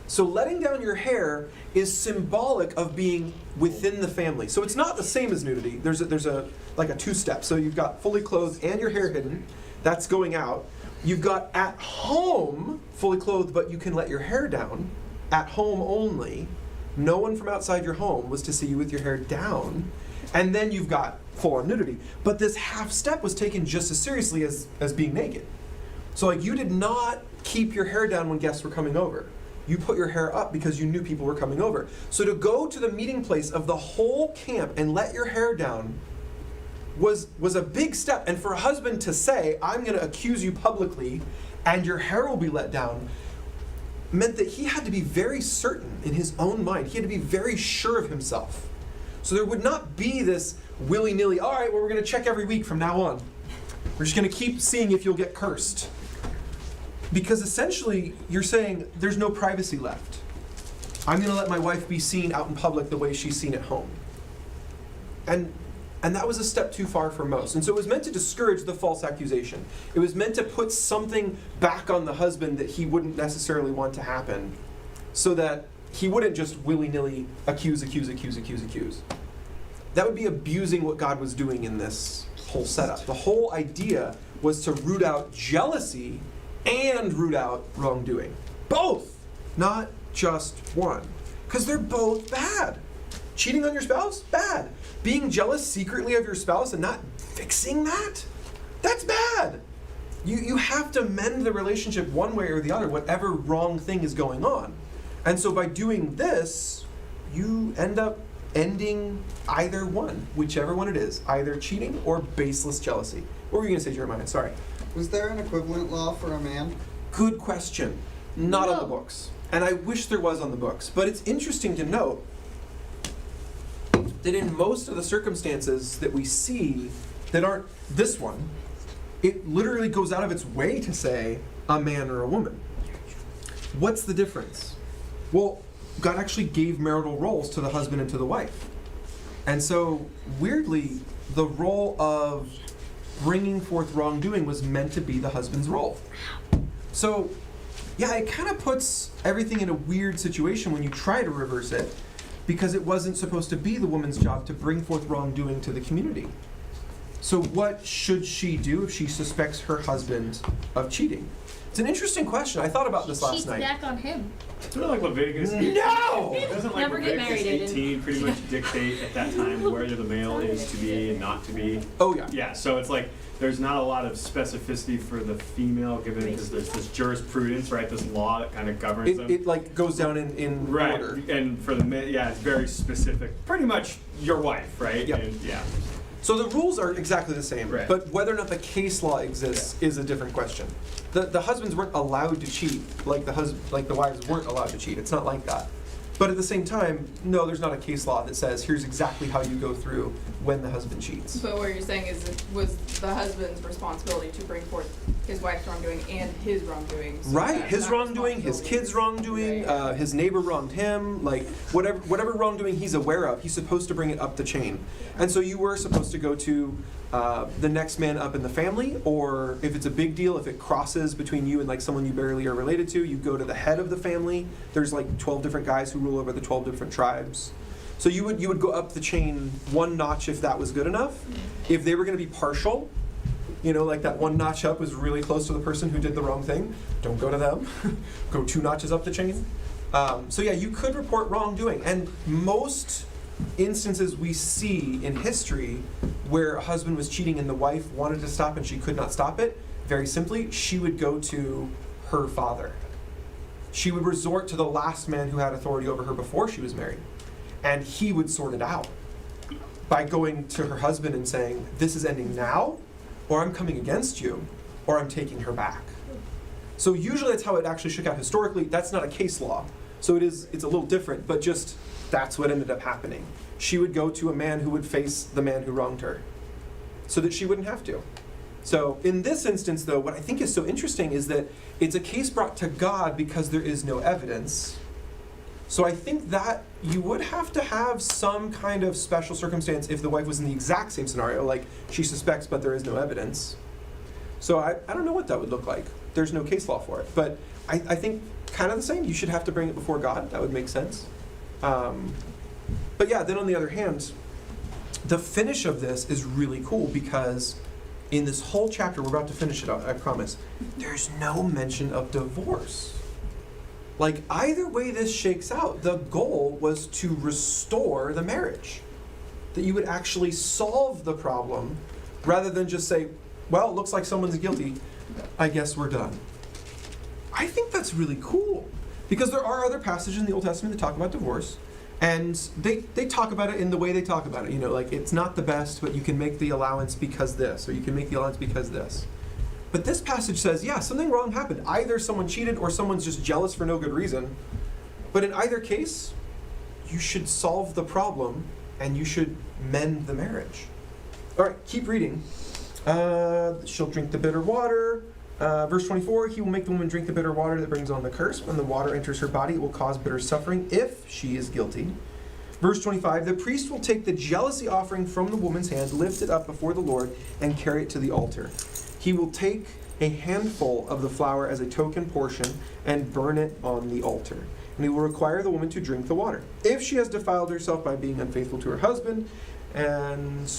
So letting down your hair is symbolic of being within the family. So it's not the same as nudity. There's a like a two-step. So you've got fully clothed and your hair hidden. That's going out. You've got at home, fully clothed, but you can let your hair down. At home only. No one from outside your home was to see you with your hair down. And then you've got full-on nudity. But this half step was taken just as seriously as being naked. So like you did not keep your hair down when guests were coming over. You put your hair up because you knew people were coming over. So to go to the meeting place of the whole camp and let your hair down was a big step. And for a husband to say, I'm going to accuse you publicly and your hair will be let down, meant that he had to be very certain in his own mind. He had to be very sure of himself. So there would not be this willy-nilly, all right, well, we're going to check every week from now on. We're just going to keep seeing if you'll get cursed. Because essentially, you're saying there's no privacy left. I'm going to let my wife be seen out in public the way she's seen at home. And that was a step too far for most. And so it was meant to discourage the false accusation. It was meant to put something back on the husband that he wouldn't necessarily want to happen, so that he wouldn't just willy-nilly accuse. That would be abusing what God was doing in this whole setup. The whole idea was to root out jealousy and root out wrongdoing. Both, not just one. Because they're both bad. Cheating on your spouse, bad. Being jealous secretly of your spouse and not fixing that, that's bad. You have to mend the relationship one way or the other, whatever wrong thing is going on. And so by doing this, you end up ending either one, whichever one it is, either cheating or baseless jealousy. What were you going to say, Jeremiah? Sorry. Was there an equivalent law for a man? Good question. Not on the No. books. And I wish there was on the books. But it's interesting to note that in most of the circumstances that we see that aren't this one, it literally goes out of its way to say a man or a woman. What's the difference? Well, God actually gave marital roles to the husband and to the wife. And so, weirdly, the role of bringing forth wrongdoing was meant to be the husband's role. So, yeah, it kind of puts everything in a weird situation when you try to reverse it, because it wasn't supposed to be the woman's job to bring forth wrongdoing to the community. So what should she do if she suspects her husband of cheating? It's an interesting question. I thought about this last Cheats night. back on him. Sort of like Leviticus. No! Doesn't like Never get Leviticus married, Aiden. 18 pretty much dictate at that time where the male is to be and not to be? Oh, yeah. Yeah, so it's like there's not a lot of specificity for the female given because there's this jurisprudence, right? This law that kind of governs them. It like goes down in Right, order. and for the men, yeah, it's very specific. Pretty much your wife, right? Yep. And, yeah. So the rules are exactly the same, Right. but whether or not the case law exists is a different question. The husbands weren't allowed to cheat like the wives weren't allowed to cheat. It's not like that. But at the same time, no, there's not a case law that says here's exactly how you go through when the husband cheats. But what you're saying is it was the husband's responsibility to bring forth his wife's wrongdoing and his wrongdoing. So Right, that's his not wrongdoing, his responsibility. kids' wrongdoing, Right. his neighbor wronged him, like whatever wrongdoing he's aware of, he's supposed to bring it up the chain. And so you were supposed to go to the next man up in the family, or if it's a big deal, if it crosses between you and like someone you barely are related to, you go to the head of the family. There's like 12 different guys who rule over the 12 different tribes. So you would go up the chain one notch if that was good enough. If they were going to be partial, you know, like that one notch up was really close to the person who did the wrong thing, don't go to them. Go 2 notches up the chain. So yeah, you could report wrongdoing. And most instances we see in history where a husband was cheating and the wife wanted to stop and she could not stop it, very simply, she would go to her father. She would resort to the last man who had authority over her before she was married. And he would sort it out by going to her husband and saying, this is ending now, or I'm coming against you, or I'm taking her back. So usually that's how it actually shook out historically. That's not a case law. So it's a little different, but just that's what ended up happening. She would go to a man who would face the man who wronged her so that she wouldn't have to. So in this instance, though, what I think is so interesting is that it's a case brought to God because there is no evidence. So I think that you would have to have some kind of special circumstance if the wife was in the exact same scenario, like she suspects but there is no evidence. So I don't know what that would look like. There's no case law for it. But I think kind of the same. You should have to bring it before God. That would make sense. But yeah, then on the other hand, the finish of this is really cool because in this whole chapter, we're about to finish it up, I promise, there's no mention of divorce. Like, either way this shakes out, the goal was to restore the marriage. That you would actually solve the problem rather than just say, well, it looks like someone's guilty, I guess we're done. I think that's really cool because there are other passages in the Old Testament that talk about divorce, and they talk about it in the way they talk about it. You know, like, it's not the best, but you can make the allowance because this, or you can make the allowance because this. But this passage says, yeah, something wrong happened. Either someone cheated or someone's just jealous for no good reason. But in either case, you should solve the problem and you should mend the marriage. All right, keep reading. She'll drink the bitter water. Verse 24, he will make the woman drink the bitter water that brings on the curse. When the water enters her body, it will cause bitter suffering if she is guilty. Verse 25, the priest will take the jealousy offering from the woman's hand, lift it up before the Lord, and carry it to the altar. He will take a handful of the flour as a token portion and burn it on the altar. And he will require the woman to drink the water. If she has defiled herself by being unfaithful to her husband, and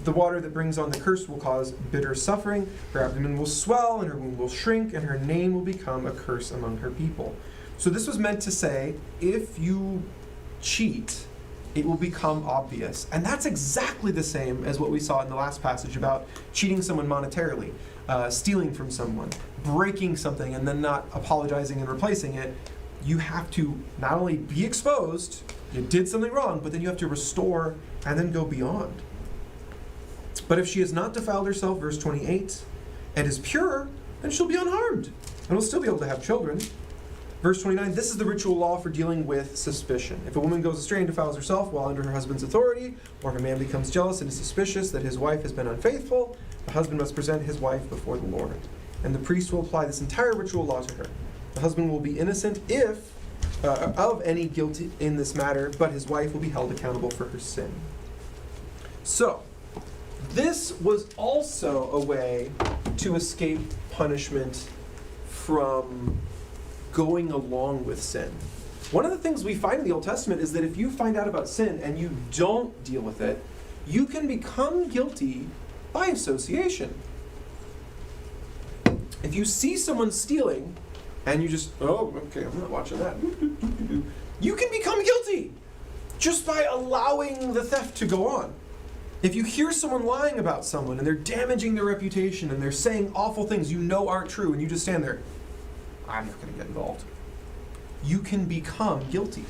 the water that brings on the curse will cause bitter suffering, her abdomen will swell, and her womb will shrink, and her name will become a curse among her people. So this was meant to say, if you cheat, it will become obvious. And that's exactly the same as what we saw in the last passage about cheating someone monetarily, stealing from someone, breaking something and then not apologizing and replacing it. You have to not only be exposed, you did something wrong, but then you have to restore and then go beyond. But if she has not defiled herself, verse 28, and is pure, then she'll be unharmed and will still be able to have children. Verse 29, this is the ritual law for dealing with suspicion. If a woman goes astray and defiles herself while under her husband's authority, or if a man becomes jealous and is suspicious that his wife has been unfaithful, the husband must present his wife before the Lord. And the priest will apply this entire ritual law to her. The husband will be innocent if of any guilt in this matter, but his wife will be held accountable for her sin. So, this was also a way to escape punishment from going along with sin. One of the things we find in the Old Testament is that if you find out about sin and you don't deal with it, you can become guilty by association. If you see someone stealing and you just, oh, okay, I'm not watching that, you can become guilty just by allowing the theft to go on. If you hear someone lying about someone and they're damaging their reputation and they're saying awful things you know aren't true and you just stand there, I'm not going to get involved, you can become guilty.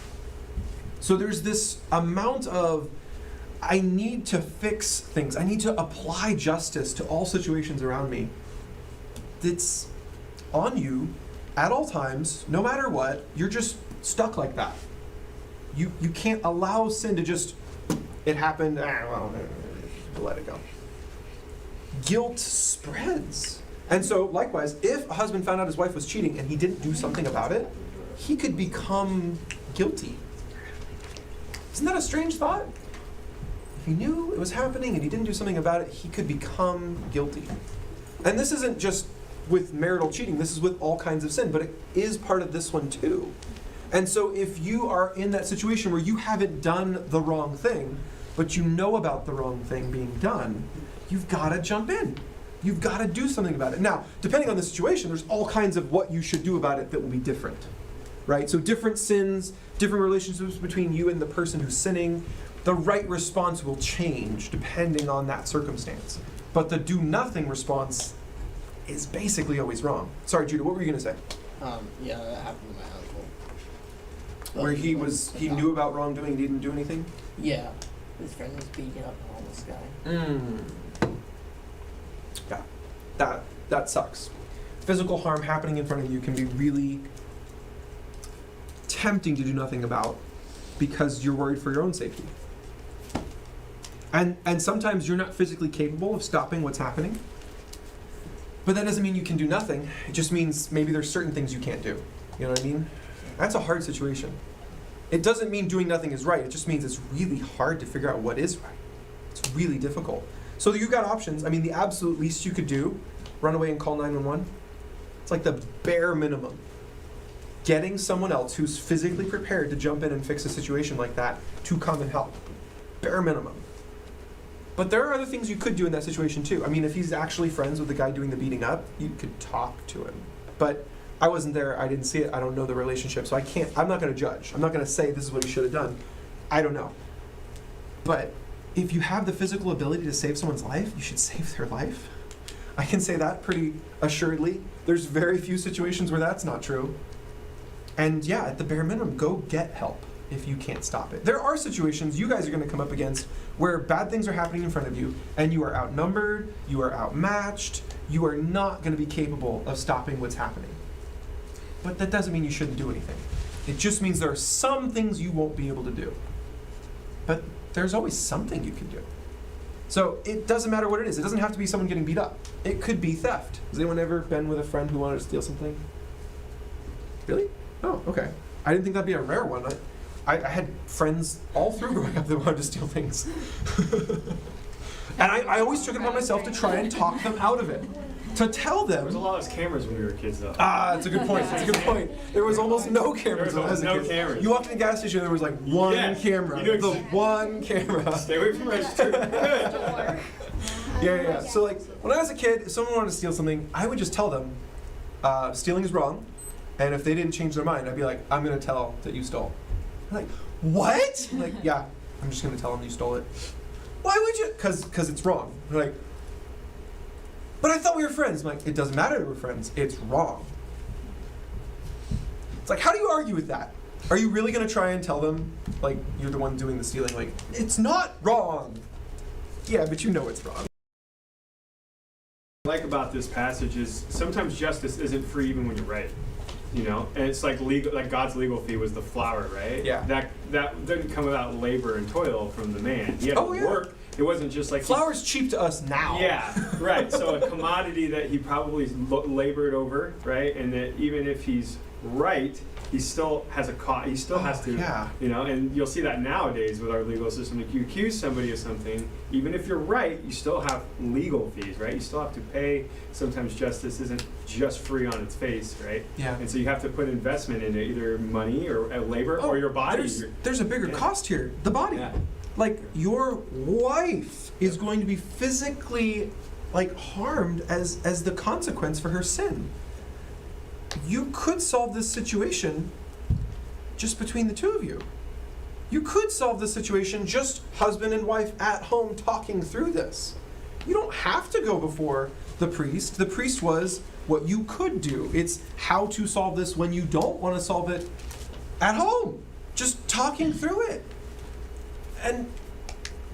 So there's this amount of, I need to fix things. I need to apply justice to all situations around me. That's on you at all times, no matter what. You're just stuck like that. You can't allow sin to just, it happened, well, let it go. Guilt spreads. And so, likewise, if a husband found out his wife was cheating and he didn't do something about it, he could become guilty. Isn't that a strange thought? If he knew it was happening and he didn't do something about it, he could become guilty. And this isn't just with marital cheating, this is with all kinds of sin, but it is part of this one too. And so if you are in that situation where you haven't done the wrong thing, but you know about the wrong thing being done, you've got to jump in. You've got to do something about it. Now, depending on the situation, there's all kinds of what you should do about it that will be different, right? So different sins, different relationships between you and the person who's sinning, the right response will change depending on that circumstance. But the do nothing response is basically always wrong. Sorry, Judah, what were you going to say? Yeah, that happened to my uncle. Where he knew about wrongdoing and didn't do anything? Yeah. His friend was beating up a homeless guy. Yeah, that sucks. Physical harm happening in front of you can be really tempting to do nothing about because you're worried for your own safety. And sometimes you're not physically capable of stopping what's happening. But that doesn't mean you can do nothing. It just means maybe there's certain things you can't do. You know what I mean? That's a hard situation. It doesn't mean doing nothing is right. It just means it's really hard to figure out what is right. It's really difficult. So you've got options. I mean, the absolute least you could do, run away and call 911. It's like the bare minimum. Getting someone else who's physically prepared to jump in and fix a situation like that to come and help. Bare minimum. But there are other things you could do in that situation too. I mean, if he's actually friends with the guy doing the beating up, you could talk to him. But I wasn't there, I didn't see it, I don't know the relationship, so I'm not going to judge. I'm not going to say this is what he should have done. I don't know. But if you have the physical ability to save someone's life, you should save their life. I can say that pretty assuredly. There's very few situations where that's not true. And yeah, at the bare minimum, go get help if you can't stop it. There are situations you guys are going to come up against where bad things are happening in front of you and you are outnumbered, you are outmatched, you are not going to be capable of stopping what's happening. But that doesn't mean you shouldn't do anything. It just means there are some things you won't be able to do. But there's always something you can do. So it doesn't matter what it is. It doesn't have to be someone getting beat up. It could be theft. Has anyone ever been with a friend who wanted to steal something? Really? Oh, okay. I didn't think that'd be a rare one. I had friends all through growing up that wanted to steal things. And I always took it upon myself to try and talk them out of it. To tell them. There was a lot of cameras when we were kids, though. That's a good point. That's a good point. There was almost no cameras when I was a kid. Cameras. You walked in the gas station and there was like one camera. You know, the one camera. Stay away from register. Yeah. So like when I was a kid, if someone wanted to steal something, I would just tell them, stealing is wrong. And if they didn't change their mind, I'd be like, I'm going to tell that you stole. I'm like, what? I'm like, yeah, I'm just going to tell him you stole it. Why would you? Because it's wrong. They're like, but I thought we were friends. I'm like, it doesn't matter that we're friends. It's wrong. It's like, how do you argue with that? Are you really going to try and tell them, like, you're the one doing the stealing? Like, it's not wrong. Yeah, but you know it's wrong. What I like about this passage is sometimes justice isn't free even when you're right. You know, and it's like legal, like God's legal fee was the flour, right? Yeah. That didn't come without labor and toil from the man. He had to work. It wasn't just like flour's cheap to us now. Yeah, right. So a commodity that he probably labored over, right? And that even if he's right, he still has a cost. He still has to, you know. And you'll see that nowadays with our legal system. If you accuse somebody of something, even if you're right, you still have legal fees, right? You still have to pay. Sometimes justice isn't just free on its face, right? Yeah. And so you have to put investment into either money or labor or your body. There's a bigger cost here. The body. Yeah. Like, your wife is going to be physically, like, harmed as the consequence for her sin. You could solve this situation just between the two of you. You could solve this situation just husband and wife at home talking through this. You don't have to go before the priest. The priest was what you could do. It's how to solve this when you don't want to solve it at home. Just talking through it. And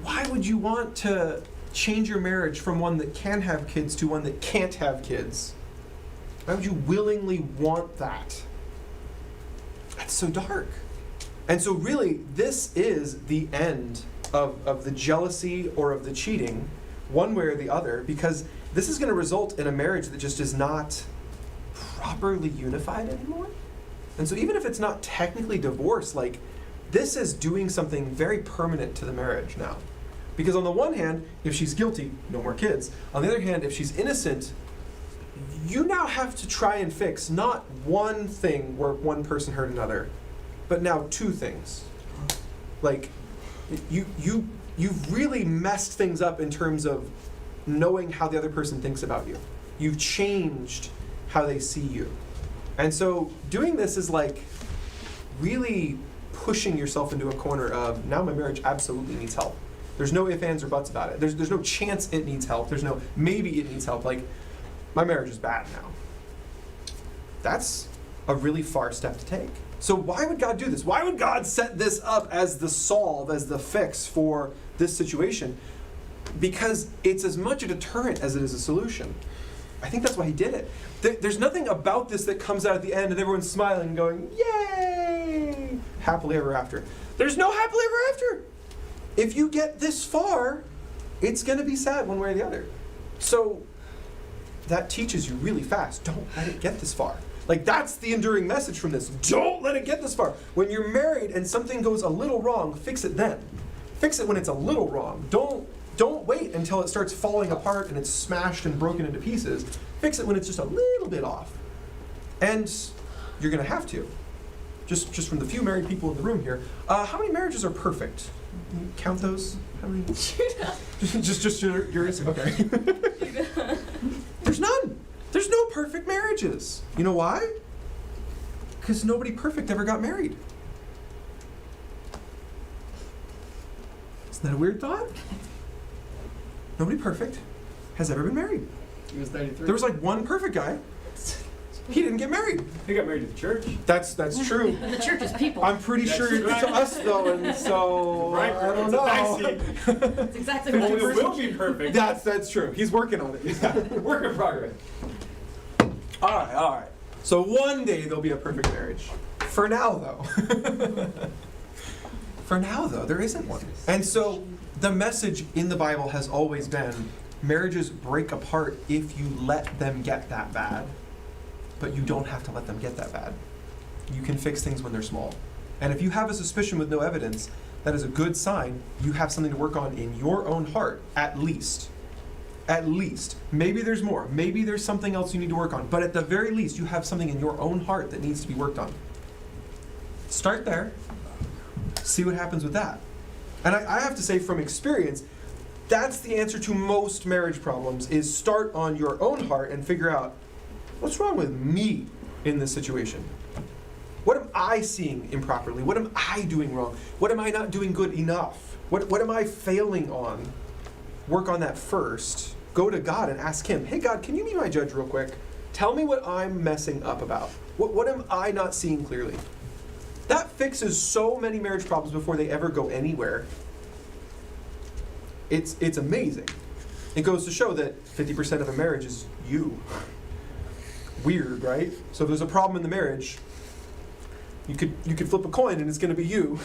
why would you want to change your marriage from one that can have kids to one that can't have kids? Why would you willingly want that? That's so dark. And so really, this is the end of the jealousy or of the cheating, one way or the other, because this is going to result in a marriage that just is not properly unified anymore. And so even if it's not technically divorce, like, this is doing something very permanent to the marriage now. Because on the one hand, if she's guilty, no more kids. On the other hand, if she's innocent, you now have to try and fix not one thing where one person hurt another, but now two things. Like, you've really messed things up in terms of knowing how the other person thinks about you. You've changed how they see you. And so doing this is like really pushing yourself into a corner of, now my marriage absolutely needs help. There's no ifs, ands, or buts about it. There's no chance it needs help. There's no maybe it needs help. Like, my marriage is bad now. That's a really far step to take. So why would God do this? Why would God set this up as the solve, as the fix for this situation? Because it's as much a deterrent as it is a solution. I think that's why he did it. There's nothing about this that comes out at the end and everyone's smiling and going, yay! Happily ever after. There's no happily ever after. If you get this far, it's going to be sad one way or the other. So that teaches you really fast. Don't let it get this far. Like, that's the enduring message from this. Don't let it get this far. When you're married and something goes a little wrong, fix it then. Fix it when it's a little wrong. Don't wait until it starts falling apart and it's smashed and broken into pieces. Fix it when it's just a little bit off. And you're going to have to. Just from the few married people in the room here, how many marriages are perfect? Count those? How many? just yours? Okay. There's none. There's no perfect marriages. You know why? Because nobody perfect ever got married. Isn't that a weird thought? Nobody perfect has ever been married. He was 93. There was like one perfect guy. He didn't get married. He got married to the church. That's true. The church is people. I'm pretty sure it's to us though, and so Right, I don't know. That's exactly what It you're will be perfect. That's true. He's working on it. Work in progress. All right. So one day there'll be a perfect marriage. For now, though, there isn't one. And so the message in the Bible has always been, marriages break apart if you let them get that bad. But you don't have to let them get that bad. You can fix things when they're small. And if you have a suspicion with no evidence, that is a good sign you have something to work on in your own heart, at least. At least. Maybe there's more. Maybe there's something else you need to work on. But at the very least, you have something in your own heart that needs to be worked on. Start there. See what happens with that. And I have to say from experience, that's the answer to most marriage problems, is start on your own heart and figure out, what's wrong with me in this situation? What am I seeing improperly? What am I doing wrong? What am I not doing good enough? What am I failing on? Work on that first. Go to God and ask Him, hey God, can you be my judge real quick? Tell me what I'm messing up about. What am I not seeing clearly? That fixes so many marriage problems before they ever go anywhere. It's amazing. It goes to show that 50% of a marriage is you. Weird, right? So if there's a problem in the marriage, you could flip a coin and it's going to be you,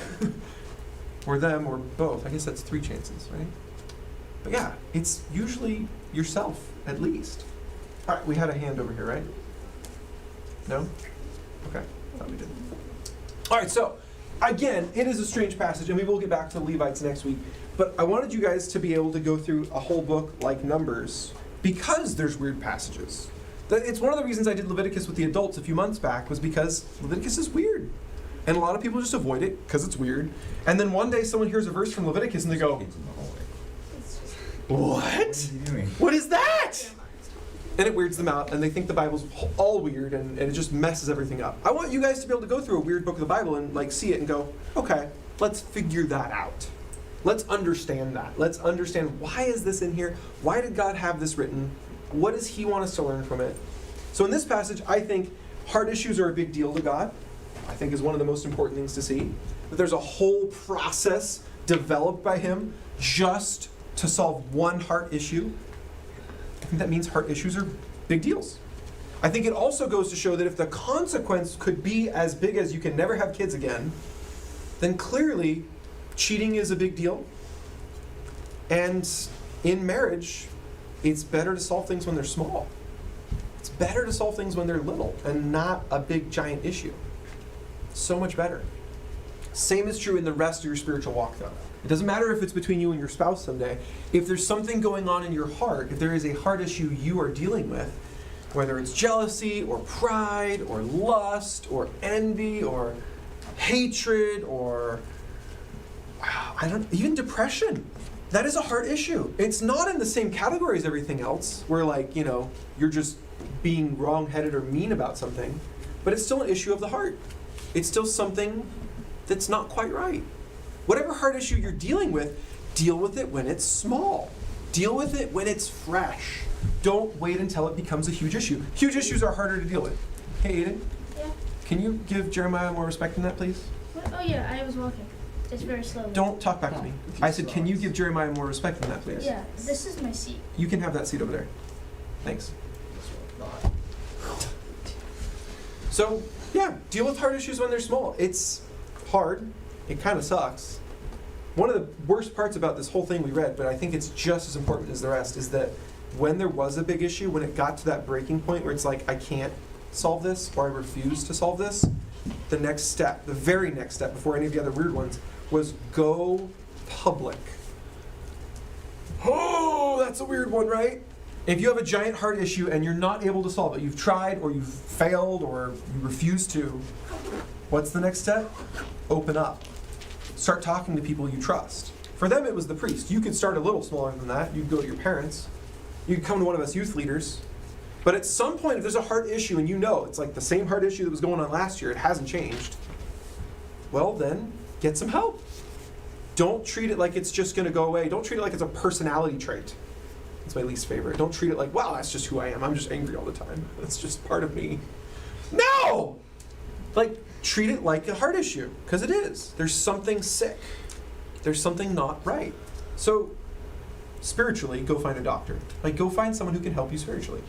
or them, or both. I guess that's 3 chances, right? But yeah, it's usually yourself, at least. All right, we had a hand over here, right? No? Okay, thought we did. All right, so again, it is a strange passage, and we will get back to the Levites next week. But I wanted you guys to be able to go through a whole book like Numbers because there's weird passages. It's one of the reasons I did Leviticus with the adults a few months back was because Leviticus is weird. And a lot of people just avoid it because it's weird. And then one day someone hears a verse from Leviticus and they go, what? What is that? And it weirds them out, and they think the Bible's all weird, and it just messes everything up. I want you guys to be able to go through a weird book of the Bible and like see it and go, okay, let's figure that out. Let's understand that. Let's understand, why is this in here? Why did God have this written? What does He want us to learn from it? So in this passage, I think heart issues are a big deal to God. I think is one of the most important things to see. That there's a whole process developed by Him just to solve one heart issue. I think that means heart issues are big deals. I think it also goes to show that if the consequence could be as big as you can never have kids again, then clearly cheating is a big deal. And in marriage, it's better to solve things when they're small. It's better to solve things when they're little and not a big giant issue. So much better. Same is true in the rest of your spiritual walk, though. It doesn't matter if it's between you and your spouse someday. If there's something going on in your heart, if there is a heart issue you are dealing with, whether it's jealousy or pride or lust or envy or hatred or even depression, that is a heart issue. It's not in the same category as everything else, where you're just being wrong-headed or mean about something, but it's still an issue of the heart. It's still something that's not quite right. Whatever heart issue you're dealing with, deal with it when it's small. Deal with it when it's fresh. Don't wait until it becomes a huge issue. Huge issues are harder to deal with. Hey, Aiden? Yeah? Can you give Jeremiah more respect than that, please? What? Oh yeah, I was walking. Just very slowly. Don't talk back to me. I said, can you give Jeremiah more respect than that, please? Yeah, this is my seat. You can have that seat over there. Thanks. So, yeah, deal with heart issues when they're small. It's hard. It kind of sucks. One of the worst parts about this whole thing we read, but I think it's just as important as the rest, is that when there was a big issue, when it got to that breaking point where it's like, I can't solve this, or I refuse to solve this, the next step, the very next step, before any of the other weird ones, was go public. Oh, that's a weird one, right? If you have a giant heart issue and you're not able to solve it, you've tried or you've failed or you refuse to, what's the next step? Open up. Start talking to people you trust. For them, it was the priest. You could start a little smaller than that. You'd go to your parents. You could come to one of us youth leaders. But at some point, if there's a heart issue and you know it's like the same heart issue that was going on last year, it hasn't changed, well then, get some help. Don't treat it like it's just going to go away. Don't treat it like it's a personality trait. That's my least favorite. Don't treat it like, wow, that's just who I am. I'm just angry all the time. That's just part of me. No! Treat it like a heart issue, because it is. There's something sick. There's something not right. So, spiritually, go find a doctor. Go find someone who can help you spiritually.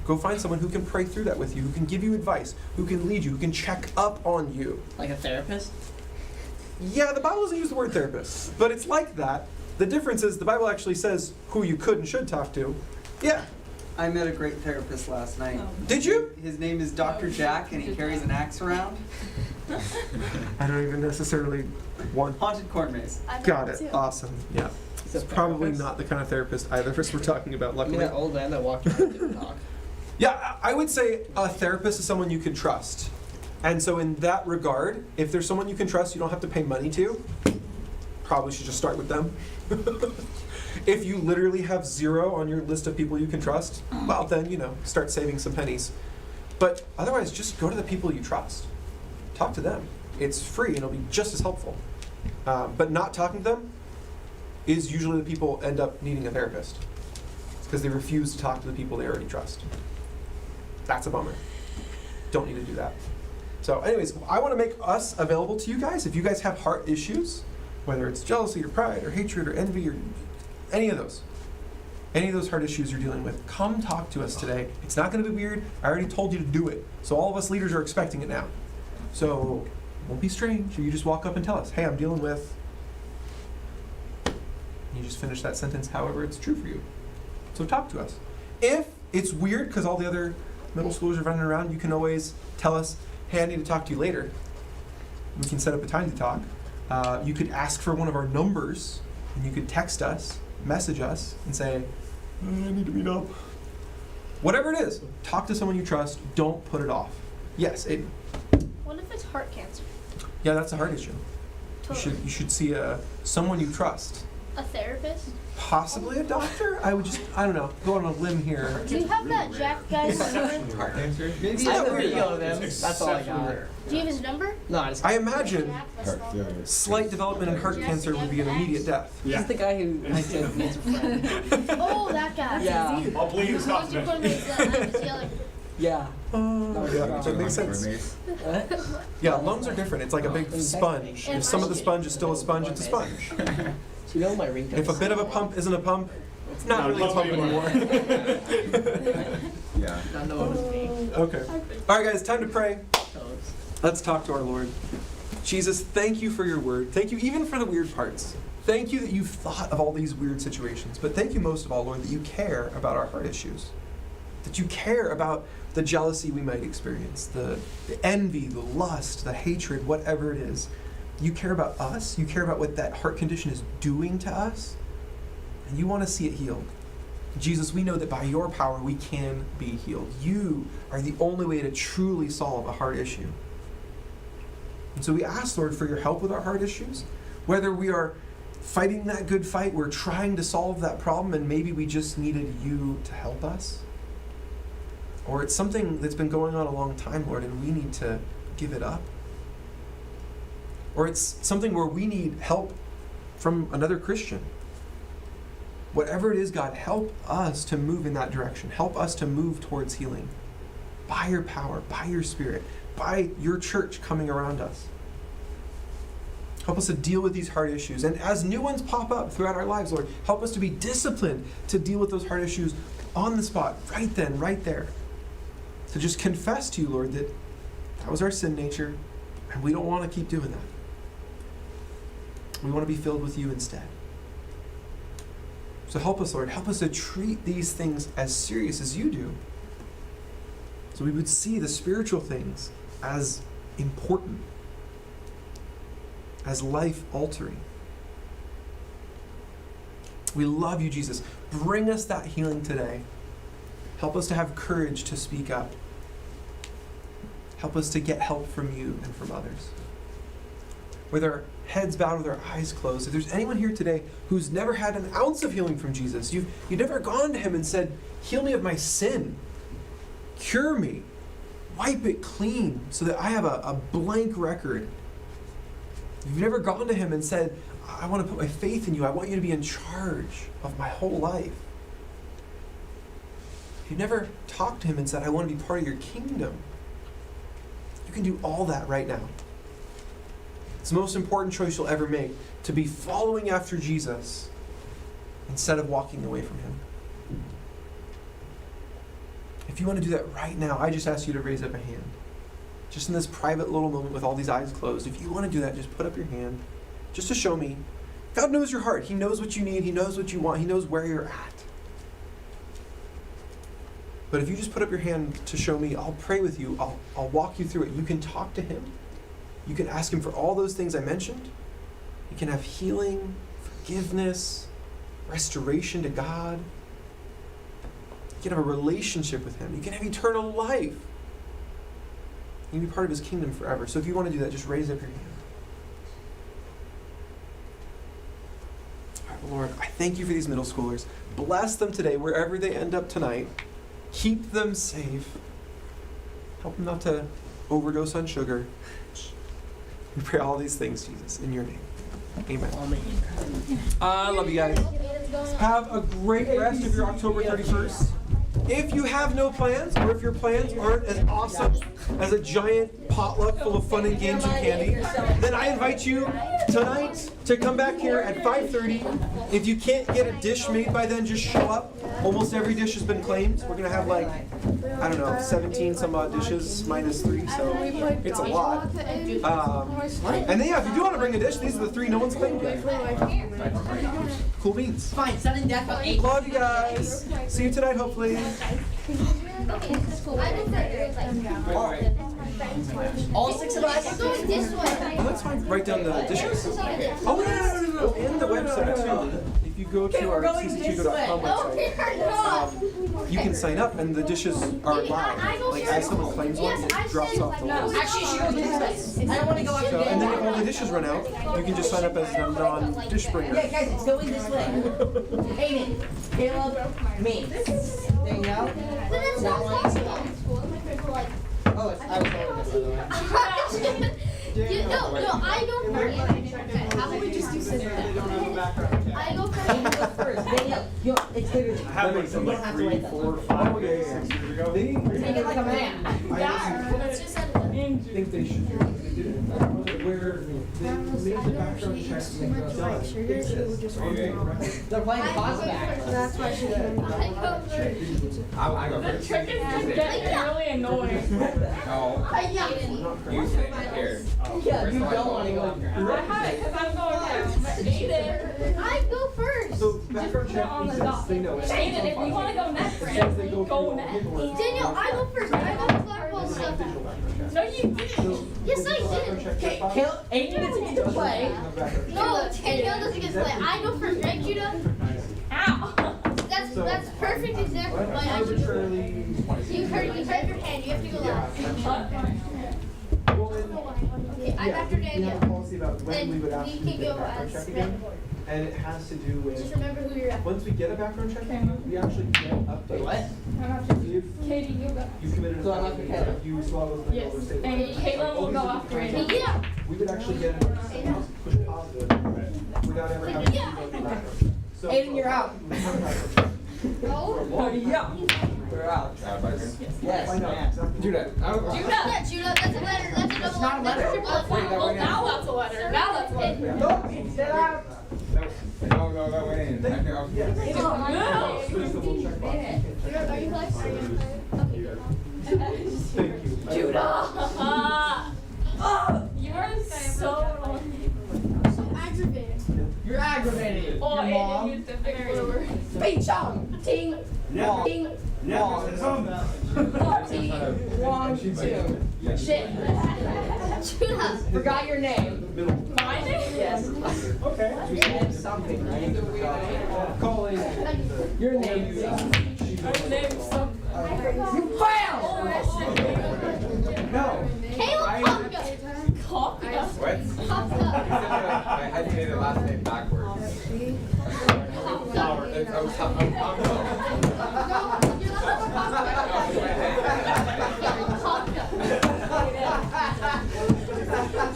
Go find someone who can pray through that with you, who can give you advice, who can lead you, who can check up on you. Like a therapist? Yeah, the Bible doesn't use the word therapist, but it's like that. The difference is the Bible actually says who you could and should talk to. Yeah. I met a great therapist last night. Did you? His name is Dr. Jack, and he carries an axe around. I don't even necessarily want. Haunted corn maze. Got it. Awesome. Yeah. It's probably not the kind of therapist either of us we're talking about, luckily. That old man that walked around didn't talk. Yeah, I would say a therapist is someone you can trust. And so in that regard, if there's someone you can trust you don't have to pay money to, probably should just start with them. If you literally have 0 on your list of people you can trust, well then, start saving some pennies. But otherwise, just go to the people you trust. Talk to them. It's free and it'll be just as helpful. But not talking to them, is usually the people end up needing a therapist. It's because they refuse to talk to the people they already trust. That's a bummer. Don't need to do that. So anyways, I want to make us available to you guys. If you guys have heart issues, whether it's jealousy or pride or hatred or envy or any of those heart issues you're dealing with, come talk to us today. It's not going to be weird. I already told you to do it. So all of us leaders are expecting it now. So it won't be strange if you just walk up and tell us, hey, I'm dealing with... You just finish that sentence however it's true for you. So talk to us. If it's weird because all the other middle schoolers are running around, you can always tell us, hey, I need to talk to you later. We can set up a time to talk. You could ask for one of our numbers, and you could text us, message us, and say, I need to meet up. Whatever it is, talk to someone you trust. Don't put it off. Yes, Aiden. What if it's heart cancer? Yeah, that's a heart issue. Totally. You should see someone you trust. A therapist? Possibly a doctor? I don't know, go on a limb here. Do you have that Jack guy's number? Heart cancer? Maybe I have a video of them. That's all I got. Do you have his number? No, I just. I imagine Heart failure. slight development in heart cancer would be an immediate death. He's the guy who I said needs a friend. Oh, that guy. Yeah. I'll bleed and stop What's your point is yelling? Yeah. Oh, yeah, that makes sense. What? Yeah, lungs are different. It's like a big sponge. If some of the sponge is still a sponge, it's a sponge. Do you know my ringtone? If a bit of a pump isn't a pump, it's not really a pump anymore. Yeah. Not know what it means. Okay. All right, guys, time to pray. Let's talk to our Lord. Jesus, thank you for your word. Thank you even for the weird parts. Thank you that you've thought of all these weird situations. But thank you most of all, Lord, that you care about our heart issues. That you care about the jealousy we might experience, the envy, the lust, the hatred, whatever it is. You care about us. You care about what that heart condition is doing to us. And you want to see it healed. Jesus, we know that by your power we can be healed. You are the only way to truly solve a heart issue. And so we ask, Lord, for your help with our heart issues. Whether we are fighting that good fight, we're trying to solve that problem, and maybe we just needed you to help us. Or it's something that's been going on a long time, Lord, and we need to give it up. Or it's something where we need help from another Christian. Whatever it is, God, help us to move in that direction. Help us to move towards healing. By your power, by your Spirit, by your church coming around us. Help us to deal with these heart issues. And as new ones pop up throughout our lives, Lord, help us to be disciplined to deal with those heart issues on the spot, right then, right there. To just confess to you, Lord, that was our sin nature, and we don't want to keep doing that. We want to be filled with you instead. So help us, Lord. Help us to treat these things as serious as you do. So we would see the spiritual things as important, as life-altering. We love you, Jesus. Bring us that healing today. Help us to have courage to speak up. Help us to get help from you and from others. With our heads bowed, with our eyes closed, if there's anyone here today who's never had an ounce of healing from Jesus, you've never gone to him and said, heal me of my sin, cure me, wipe it clean so that I have a blank record. You've never gone to him and said, I want to put my faith in you, I want you to be in charge of my whole life. If you've never talked to him and said, I want to be part of your kingdom, you can do all that right now. It's the most important choice you'll ever make, to be following after Jesus instead of walking away from him. If you want to do that right now, I just ask you to raise up a hand. Just in this private little moment with all these eyes closed, if you want to do that, just put up your hand, just to show me. God knows your heart. He knows what you need. He knows what you want. He knows where you're at. But if you just put up your hand to show me, I'll pray with you. I'll walk you through it. You can talk to him. You can ask him for all those things I mentioned. You can have healing, forgiveness, restoration to God. You can have a relationship with him. You can have eternal life. You can be part of his kingdom forever. So if you want to do that, just raise up your hand. All right, Lord, I thank you for these middle schoolers. Bless them today, wherever they end up tonight. Keep them safe. Help them not to overdose on sugar. We pray all these things, Jesus, in your name. Amen. I love you guys. Have a great rest of your October 31st. If you have no plans, or if your plans aren't as awesome as a giant potluck full of fun and games and candy, then I invite you tonight to come back here at 5:30. If you can't get a dish made by then, just show up. Almost every dish has been claimed. We're gonna have like, I don't know, 17 some odd dishes minus 3, so it's a lot. And then yeah, if you do want to bring a dish, these are the 3 no one's claimed yet. Cool beans. Fine, sudden death on 8. Love you guys. See you tonight, hopefully. All 6 of us? Oh, that's fine. Write down the dishes. Oh, no. In the website, too. If you go to our ccchico.com website, you can sign up, and the dishes are live. Like, as someone claims one, it drops off the list. Actually, she goes this way. I don't want to go up So, and then if all the dishes run out, you can just sign up as a non-dish bringer. Yeah, guys, it's going this way. Aiden, Caleb, me. Danielle. Oh, it's, I was holding it, by the way. No, I go first. How about we just do scissors? I go Aiden goes first. first. Danielle, it's literally. I had like some You like don't have to 3, wait that 4, long. 5, 6 years ago. They Take it like a man. think they should do it. They didn't. Where they made the background checks and it was done. They're playing pause back. That's why she didn't. I go first. I go The first. trick is to get really annoying. No, you sit here. Yeah, you don't want to go. I had it because I'm going first. But Aiden, I go first. So just background put it check on the says dot. they know it. Aiden, if you want to go next, As they go go through next. paperwork. Daniel, I go first. I got the flagpole stuff. Digital background check. No, you didn't. Yes, I Background did. check check box. Aiden gets to get to play. No, Daniel doesn't get to play. I go first, right, Judah? Ow. That's perfect example of why I should go. Arbitrarily. You hurt your hand. You have to go last. Well, then, Okay, I'm after we have a Daniel. policy about when we would ask Then you you to can get a go background as check again. random. And it has to do Just with, remember who you're at. once we get a background check, we actually get updates. What? I'm after If Katie, you go. you committed a So I'm felony, after Caleb. if you swallow the Yes. over state. And Caitlin will go after Aiden. Yeah. We would actually get an push positive without ever having to Yeah. go through background. So- Aiden, you're out. No. Yeah. We're out. Yes. Find out man. exactly. Judah, I don't. Yeah, Judah, that's a letter. That's a double not a letter. letter. That's a triple letter. Well, now that's a letter. Now that's a letter. No, that went in. I think I was. Just double check box. Are you like? Thank you. Judah. You are so Aggravated. You're aggravated. Oh, Your Aiden mom. used to figure it over. Speech chong. Ting. Yeah. Ting. Yeah, Wong. it's on. Ting. Wong. Two. Shit. Judah. Forgot your name. My name? Yes. Okay. You named something, right? Calling. Your name. My name's something. You failed! No. Caleb Kopka. Kopka. What? Kopka. I had to say the last name backwards. It's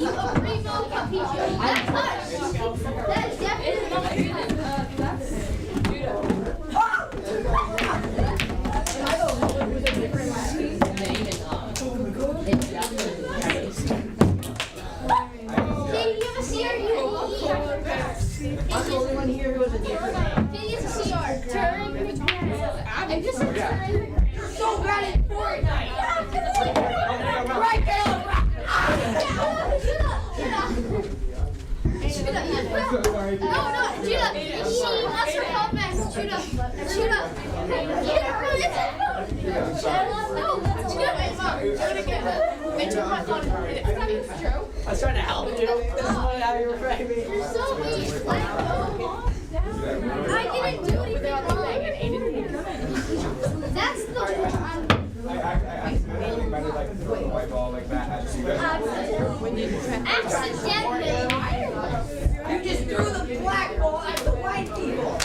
You agree, no, Capicho. That's us. That's definitely. Katie, you have a CR. I'm the only one here who has a different name. Katie has a CR. Turn. I just said turn. You're so bad at Fortnite. Right, Caleb! Judah, you have No, Judah. She wants her phone back. Judah. No, that's Judah. I was trying to help you. This is how you were framing me. You're so mean. I didn't do anything wrong. That's the one. I accidentally might have like thrown a white ball like that at you. Accidentally. You just threw the black ball at the white people.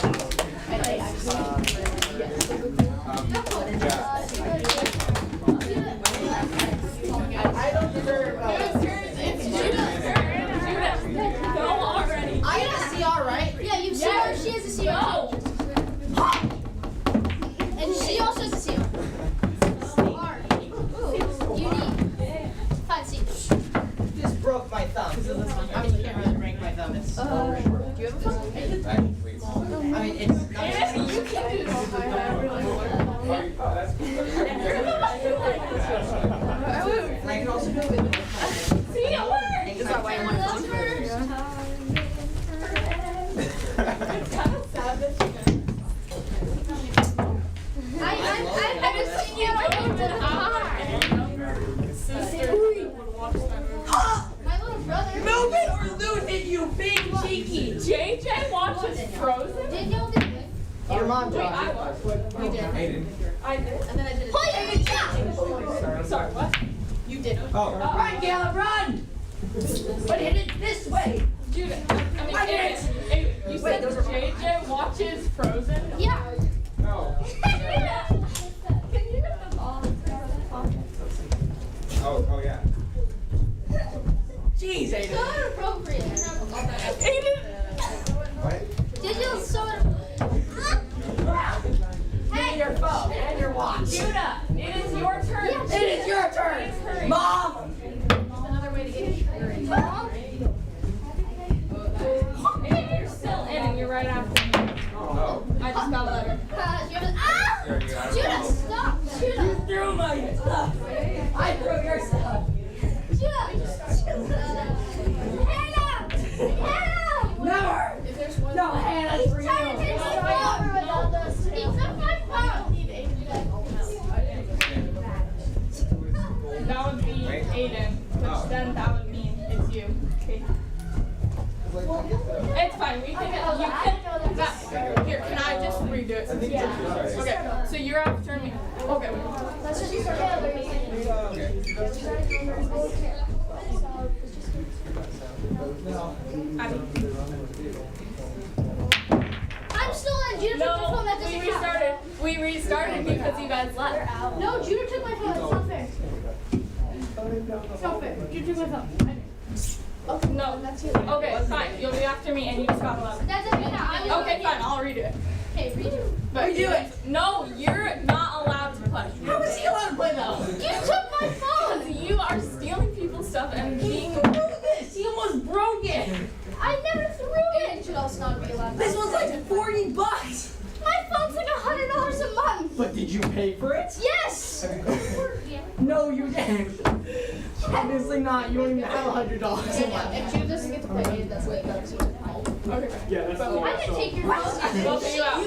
It's Judah's turn. Judah. Go already. I did. Oh. Run, Caleb, run! But hit it this way. Dude, I mean, you said JJ watches Frozen? Yeah. No. Can you get the ball? Oh yeah. Jeez, Aiden. So inappropriate. Aiden! What? Digital so Hey, your phone and your watch. Judah, it is your turn. It is your turn. Mom! Another way to get you. Mom? Aiden, you're still in and you're right after me. Oh. I just got a letter. Judah, stop! Judah! You threw my stuff. I threw your stuff. Judah! Hannah! Hannah! Never. If there's one. No, Hannah's for you. He took my phone! That would be Aiden, which then that would mean it's you. Okay. It's fine. We can get. You can. Here, can I just redo it? Okay. So you're after me. Okay. Let's just I'm still in. Judah took my phone. That doesn't count. We restarted because you guys left. No, Judah took my phone. It's not fair. It's not fair. Judah took my phone. No. Okay, fine. You'll be after me, and you just got 11. That doesn't count. Okay, fine. I'll redo it. Okay, read it. But redo it. No, you're not allowed to play. How is he allowed to play though? You took my phone. Because you are stealing people's stuff and being. He threw this. He almost broke it. I never threw Aiden it. should also not be allowed. This was like $40. My phone's like $100 a month. But did you pay for it? Yes. No, you didn't. Obviously not. You don't even have $100 a month. If Judah doesn't get to play Aiden, that's what he does. Okay. Yeah, that's the I didn't take your phone. Both of you out.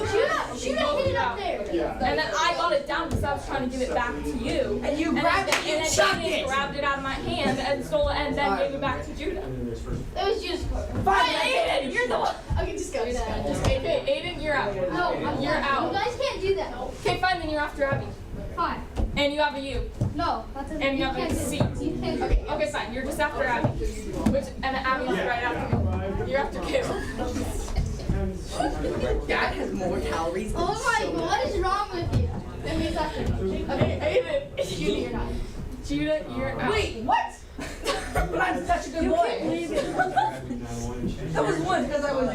Judah hid it up there. Yeah. And then I got it down because I was trying to give it back to you. And you And grabbed then, it. You and then chucked Aiden it. grabbed it out of my hand and stole it and then gave it back to Judah. That was just. Fine, Aiden, you're the one. Okay, just go. Just Okay, Aiden, you're out. No, I'm You're not. out. You guys can't do that. Okay, fine, then you're after Abby. Fine. And you have a U. No, that's And you have a C. You can't do it. Okay, fine, you're just after Abby. And Abby's right after me. You're after Caleb. Dad has more calories than Oh my God, what is wrong with you? That means after. Okay, Aiden. Judah, you're not. Judah, you're out. Wait, what? But I'm such a good boy. That was once because I was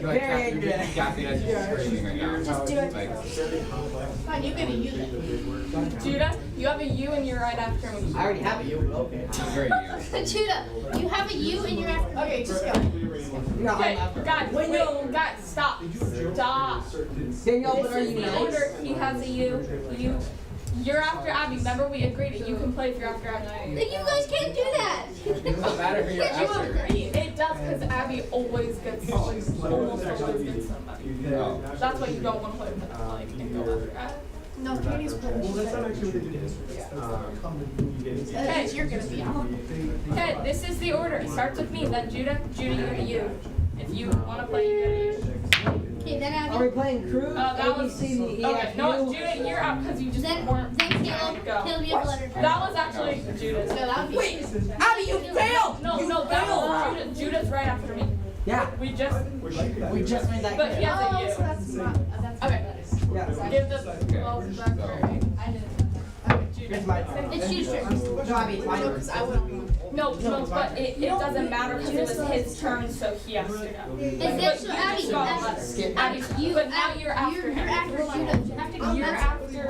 very angry. Kathy has you screaming right now. Just do it. Like, Fine, you get a U then. Judah, you have a U and you're right after me. I already have a you, but okay. very you. Judah, you have a U in your after. Okay, just go. No, Okay, I'm after. guys, wait, guys, stop. Stop. Danielle, This what are is you the now? order. He has a U. You're after Abby. Remember, we agreed it. You can play if you're after Abby. You guys can't do that. It doesn't matter who you're You after. agree. It does because Abby always gets almost always gets somebody. No. That's why you don't want to play with her, like and go after Abby. No, Katie's playing. Well, that's not actually what they did. Because you're gonna be out. Okay, this is the order. It starts with me, then Judah. Judah, you get a U. If you want to play, you get a U. Okay, then Are we Abby. playing Cruise? That was ABC, okay. No, Judah, you're out because you just Then weren't. Caleb. Go. Caleb, you have a letter. That was actually Judah's. No, that would be. Wait, Abby, you failed! No, You no, that failed! was Judah's right after me. Yeah, We just. we just made that But he clear. has a Oh, U. so that's not. That's Okay. Yeah. Give the balls back to her. I didn't. Okay, Judah. It's my turn. It's Judah's turn. No, Abby, it's my No, turn. because I wouldn't be. No, but it doesn't matter because it was his turn, so he has to go. Is that so, Abby? Abby, but now you're after You're him. after Judah. You have to go. You're after.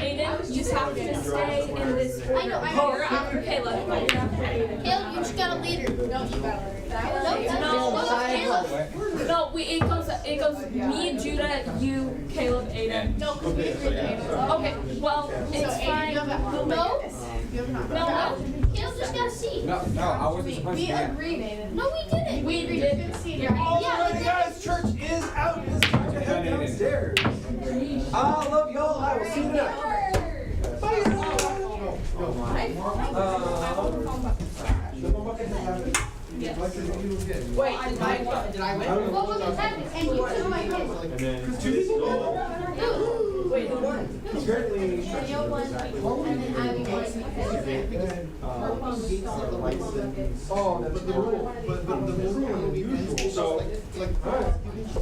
Aiden, you have to stay in this. I know, I know. You're after Caleb. You're after Aiden. Caleb, you just got a leader. No, you got it. No, it goes me, Judah, you, Caleb, Aiden. No, because we agreed to Aiden. Okay, well, So it's Aiden, fine. you have a. No. You have not. No, Caleb just got a C. No, I wasn't supposed We to be there. agreed, Aiden. No, we didn't. we You did. can see it. Yeah, Guys, church is out. It's time to head downstairs. I love y'all. I will see you tonight. Wait, did I win? What was it happening? And you took my phone. And then two people. Dude. Wait, who won? Danielle won, and then Abby won. Oh, that's the rule. But the rule usual. So,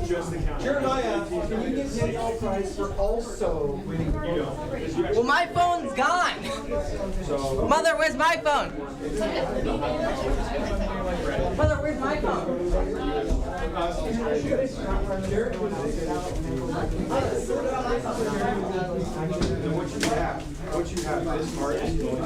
Just the county. Jeremiah, can you give Danielle a prize for also winning? You don't. Well, my phone's gone. So, Mother, where's my phone? Mother, where's my phone? then what you have this artist going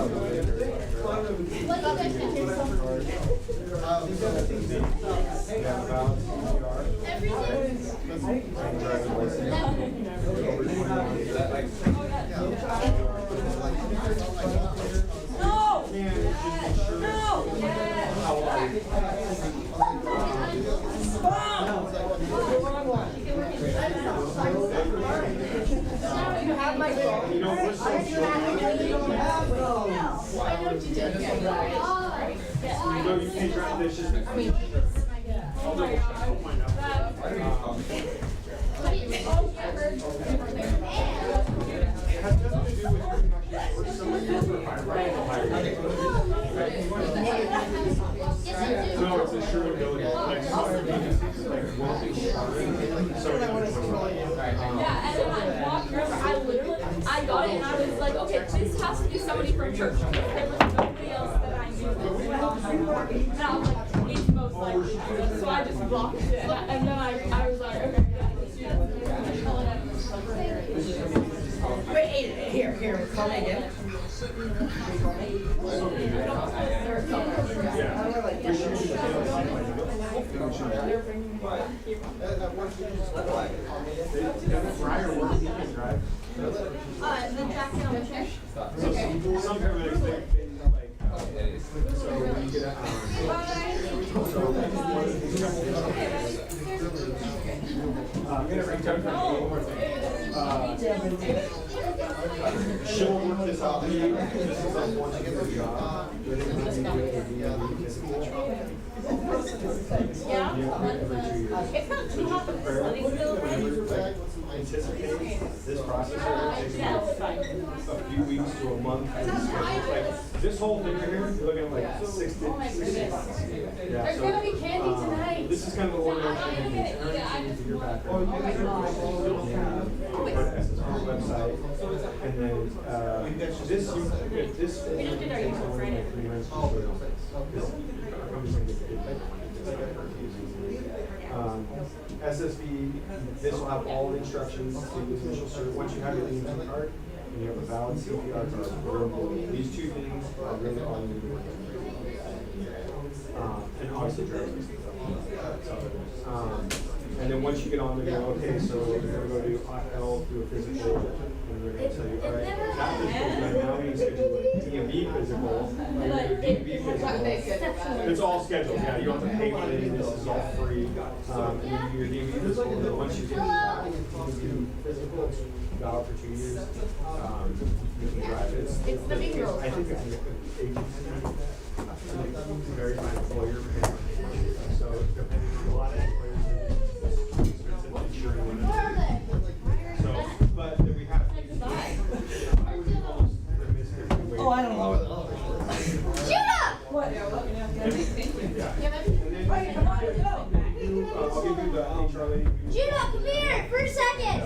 No! No! You have my phone. You know, we're so I don't have those. You know, you can drive this just. I'll double check. I'll find out. It has nothing to do with or somebody else or no, it's insurability. Like some agencies, like won't insure. So Yeah, and then I walked around, I got it and I was like, okay, this has to be somebody from church. There was nobody else that I knew. And I was like, it's most likely. So I just blocked it. And then I was like, okay, yeah, Wait, here, call me again. The jacket on the chair. some paramedics, they like, so when you get a, I'm gonna bring one more thing. She'll work this out. This is like once you get the job. it's not too hot, but the sunny's still ready. Anticipate this process takes a few weeks to a month. Like this whole thing right here, you're looking at like 6 months. Yeah, There's gonna be candy tonight. This is kind of the order of your background. Go to SSR website, and then this We just did our usual Friday. SSV, this will have all the instructions to use initial cert. Once you have your EMT card and you have a valid CPR card, these two things are really all you need to work with. And obviously driver's and then once you get on there, you go, okay, so we're gonna go do IL, do a physical, and they're gonna tell you, all right, that physical's done, now we need to schedule a DMV physical, and you're gonna do DMV physical. It's all scheduled, yeah, you don't have to pay for anything, this is all free. And then you do your DMV physical, and then once you get that DMV physical, it's valid for 2 years, you can drive it. It's the big girl. I think it's an agency, very fine employer, so depending on a lot of employers, so, but then we have. I would be almost remiss if we waited. Oh, I don't know. What? Yeah. And then Come on, let's go. I'll give you the HR lady. Judah, come here for a second.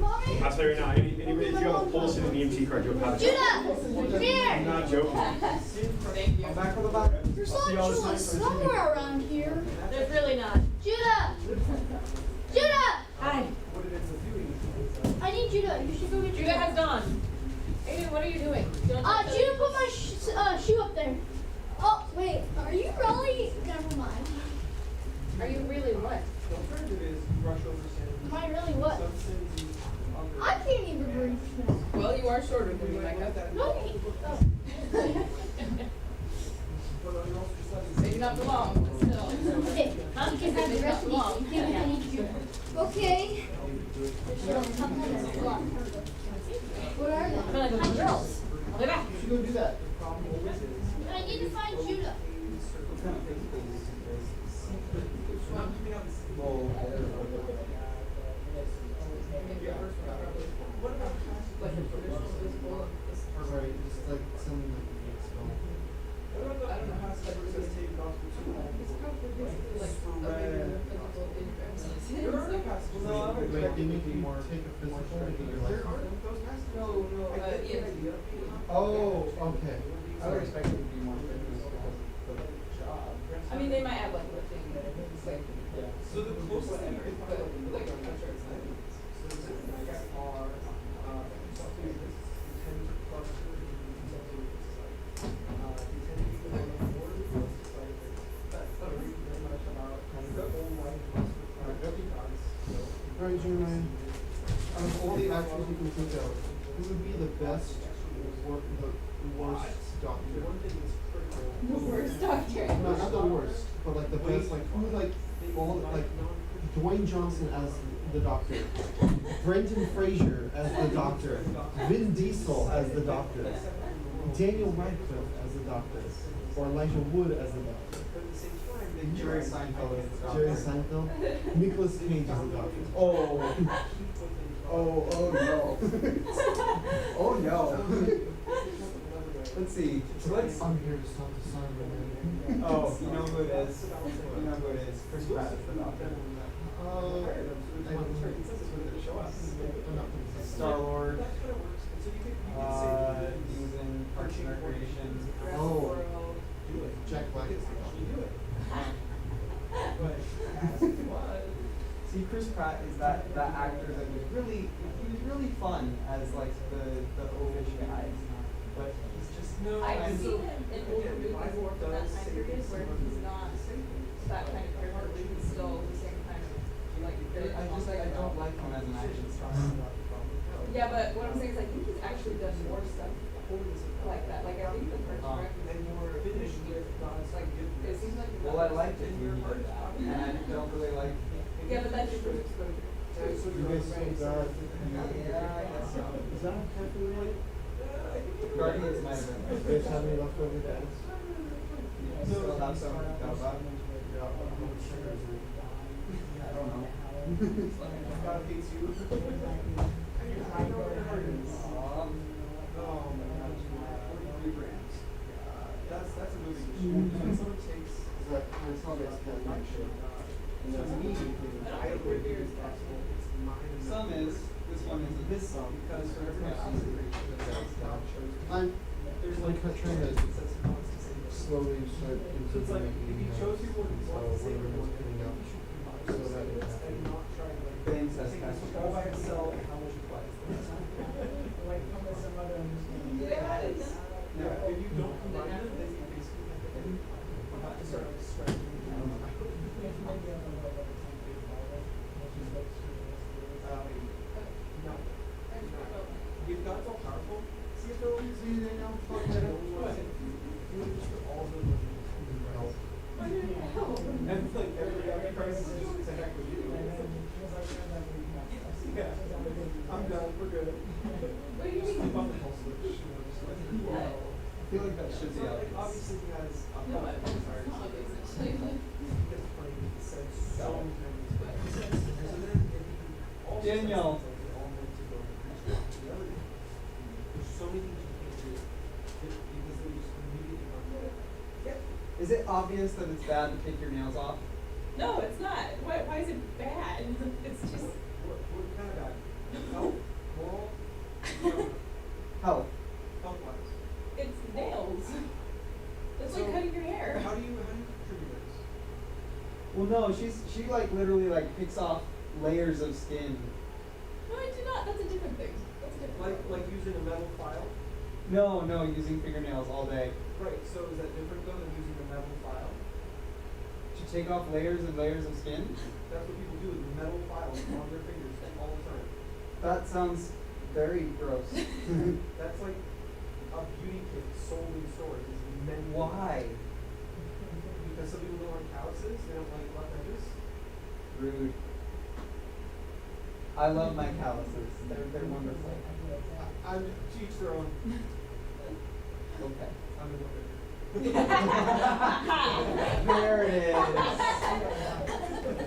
I'll tell you right now, anybody, if you have a pulse and an EMT card, you'll have it. Judah, come I'm here. not joking. I'm back with the back. There's actually somewhere around here. There's really not. Judah! Judah! Hi. I need Judah. You should go get Judah has gone. Aiden, what are you doing? Judah, put my shoe up there. Oh, wait. Are you really? Never mind. Are you really what? Am I really what? I can't even breathe now. Well, you are shorter than me, Micah. No. Oh. Maybe not for long, but still. Okay. You can have the rest of these. I need Judah. Okay. What are they? My girls. I'll be back. You go do that. I need to find Judah. Right, just like something like take a physical to get your license? No, Oh, okay. I would expect it to be more fitness because of the job. I mean, they might have like lifting, like, So the closest thing you could but like, I'm not sure it's like. Alright, Jeremiah. Out of all the actors you can think of, who would be the best or the worst doctor? The worst doctor. No, not the worst, but like the best, like who like all like Dwayne Johnson as the doctor, Brendan Fraser as the doctor, Vin Diesel as the doctor, Daniel Radcliffe as the doctor, or Elijah Wood as the doctor. Jerry Seinfeld is the Jerry doctor. Seinfeld, Nicolas Cage as the doctor. Oh. Oh no. Oh no. Let's see. Let's. I'm here to stop the sun. Oh, you know who it is. You know who it is. Chris Pratt is the doctor. Star Lord. He was in Parks and Recreation. Oh, Jack Black is the doctor. See, Chris Pratt is that actor that was really, he was really fun as like the oafish guy, but he's just I've seen him in older movies more from that time period where he's not that kind of character, but he's still the same kind of, like, very I don't like him as an action star. Yeah, but what I'm saying is I think he's actually done more stuff like that. Like, I think the first record finished with, like, it seems like. Well, I liked it when he did that, and I don't really like. Yeah, but that's your first exposure. You guys see that? Yeah, I guess so. Is that a calculator? Guardians might have Do been. you guys have any leftover dads? You still have some to go about? I don't know. God hates you. Oh my gosh, 43 grams. That's a movie. When someone takes Is that, it's not a calculation. I agree here is possible. It's mine. Some is, this one is This song, because for every There's like trying to slowly start So it's like, if you chose people who so want to say whatever is coming up, so that it and happens. not try to like things as take fast this as all by itself and how much it flies. Like how much some other Yeah, if you don't combine them, then you basically have to start scratching. No. If God's all powerful, see if they'll use anything else like that. You would just put all of them in help. And like everybody after crisis is just to heck with you. Yeah. I'm done, we're good. What do you mean? Flip on the health switch, you know, just like I feel like that should be so like obvious. obviously he has No, I don't. It's not obvious, actually. he gets played, he said so many times. So then if he also Daniel. says things like they all meant to go to the there's so many things you can't do because they just immediately run away. Yeah. Is it obvious that it's bad to take your nails off? No, it's not. Why is it bad? It's just. What kind of bad? Health, moral, Health. health wise. It's nails. It's like So, cutting your hair. How do you contribute this? Well, no, she like literally like picks off layers of skin. No, I do not. That's a different thing. That's a different Like using a metal file? No, using fingernails all day. Right, so is that different though than using a metal file? To take off layers and layers of skin? That's what people do with metal files on their fingers all the time. That sounds very gross. That's like a beauty kit sold in stores. It's meant to- Why? Because some people don't like calluses, they don't like rough edges. Rude. I love my calluses. They're wonderful. I'm to each their own. Okay. I'm a little bit. There it is.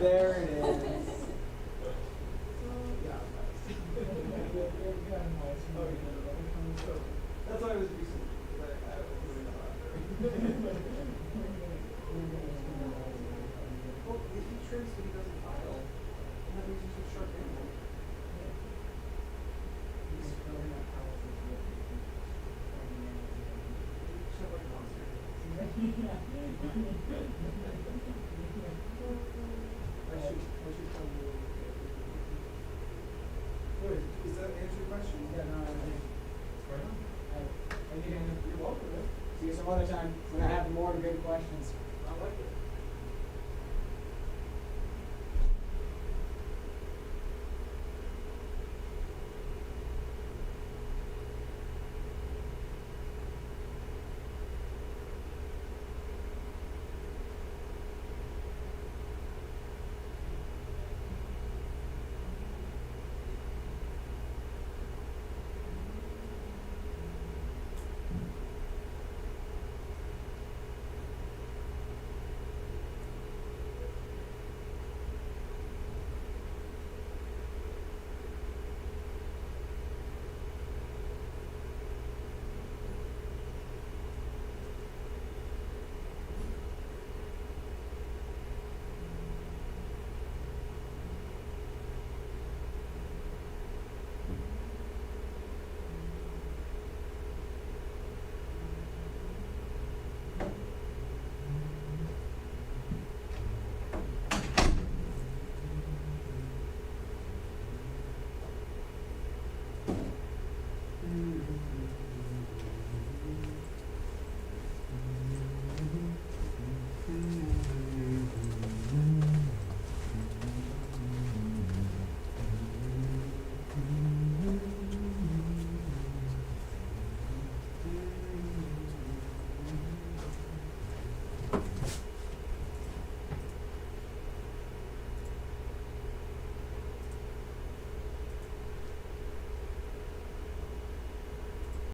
There it is. Yeah. So that's why I was recent. I was doing a lot. Well, if he trims but he doesn't file, then that means he's a sharp animal. Does that answer your question? Yeah, no, I think. Right on. Thank you, Daniel. You're welcome, man. See you some other time when I have more good questions. I like it.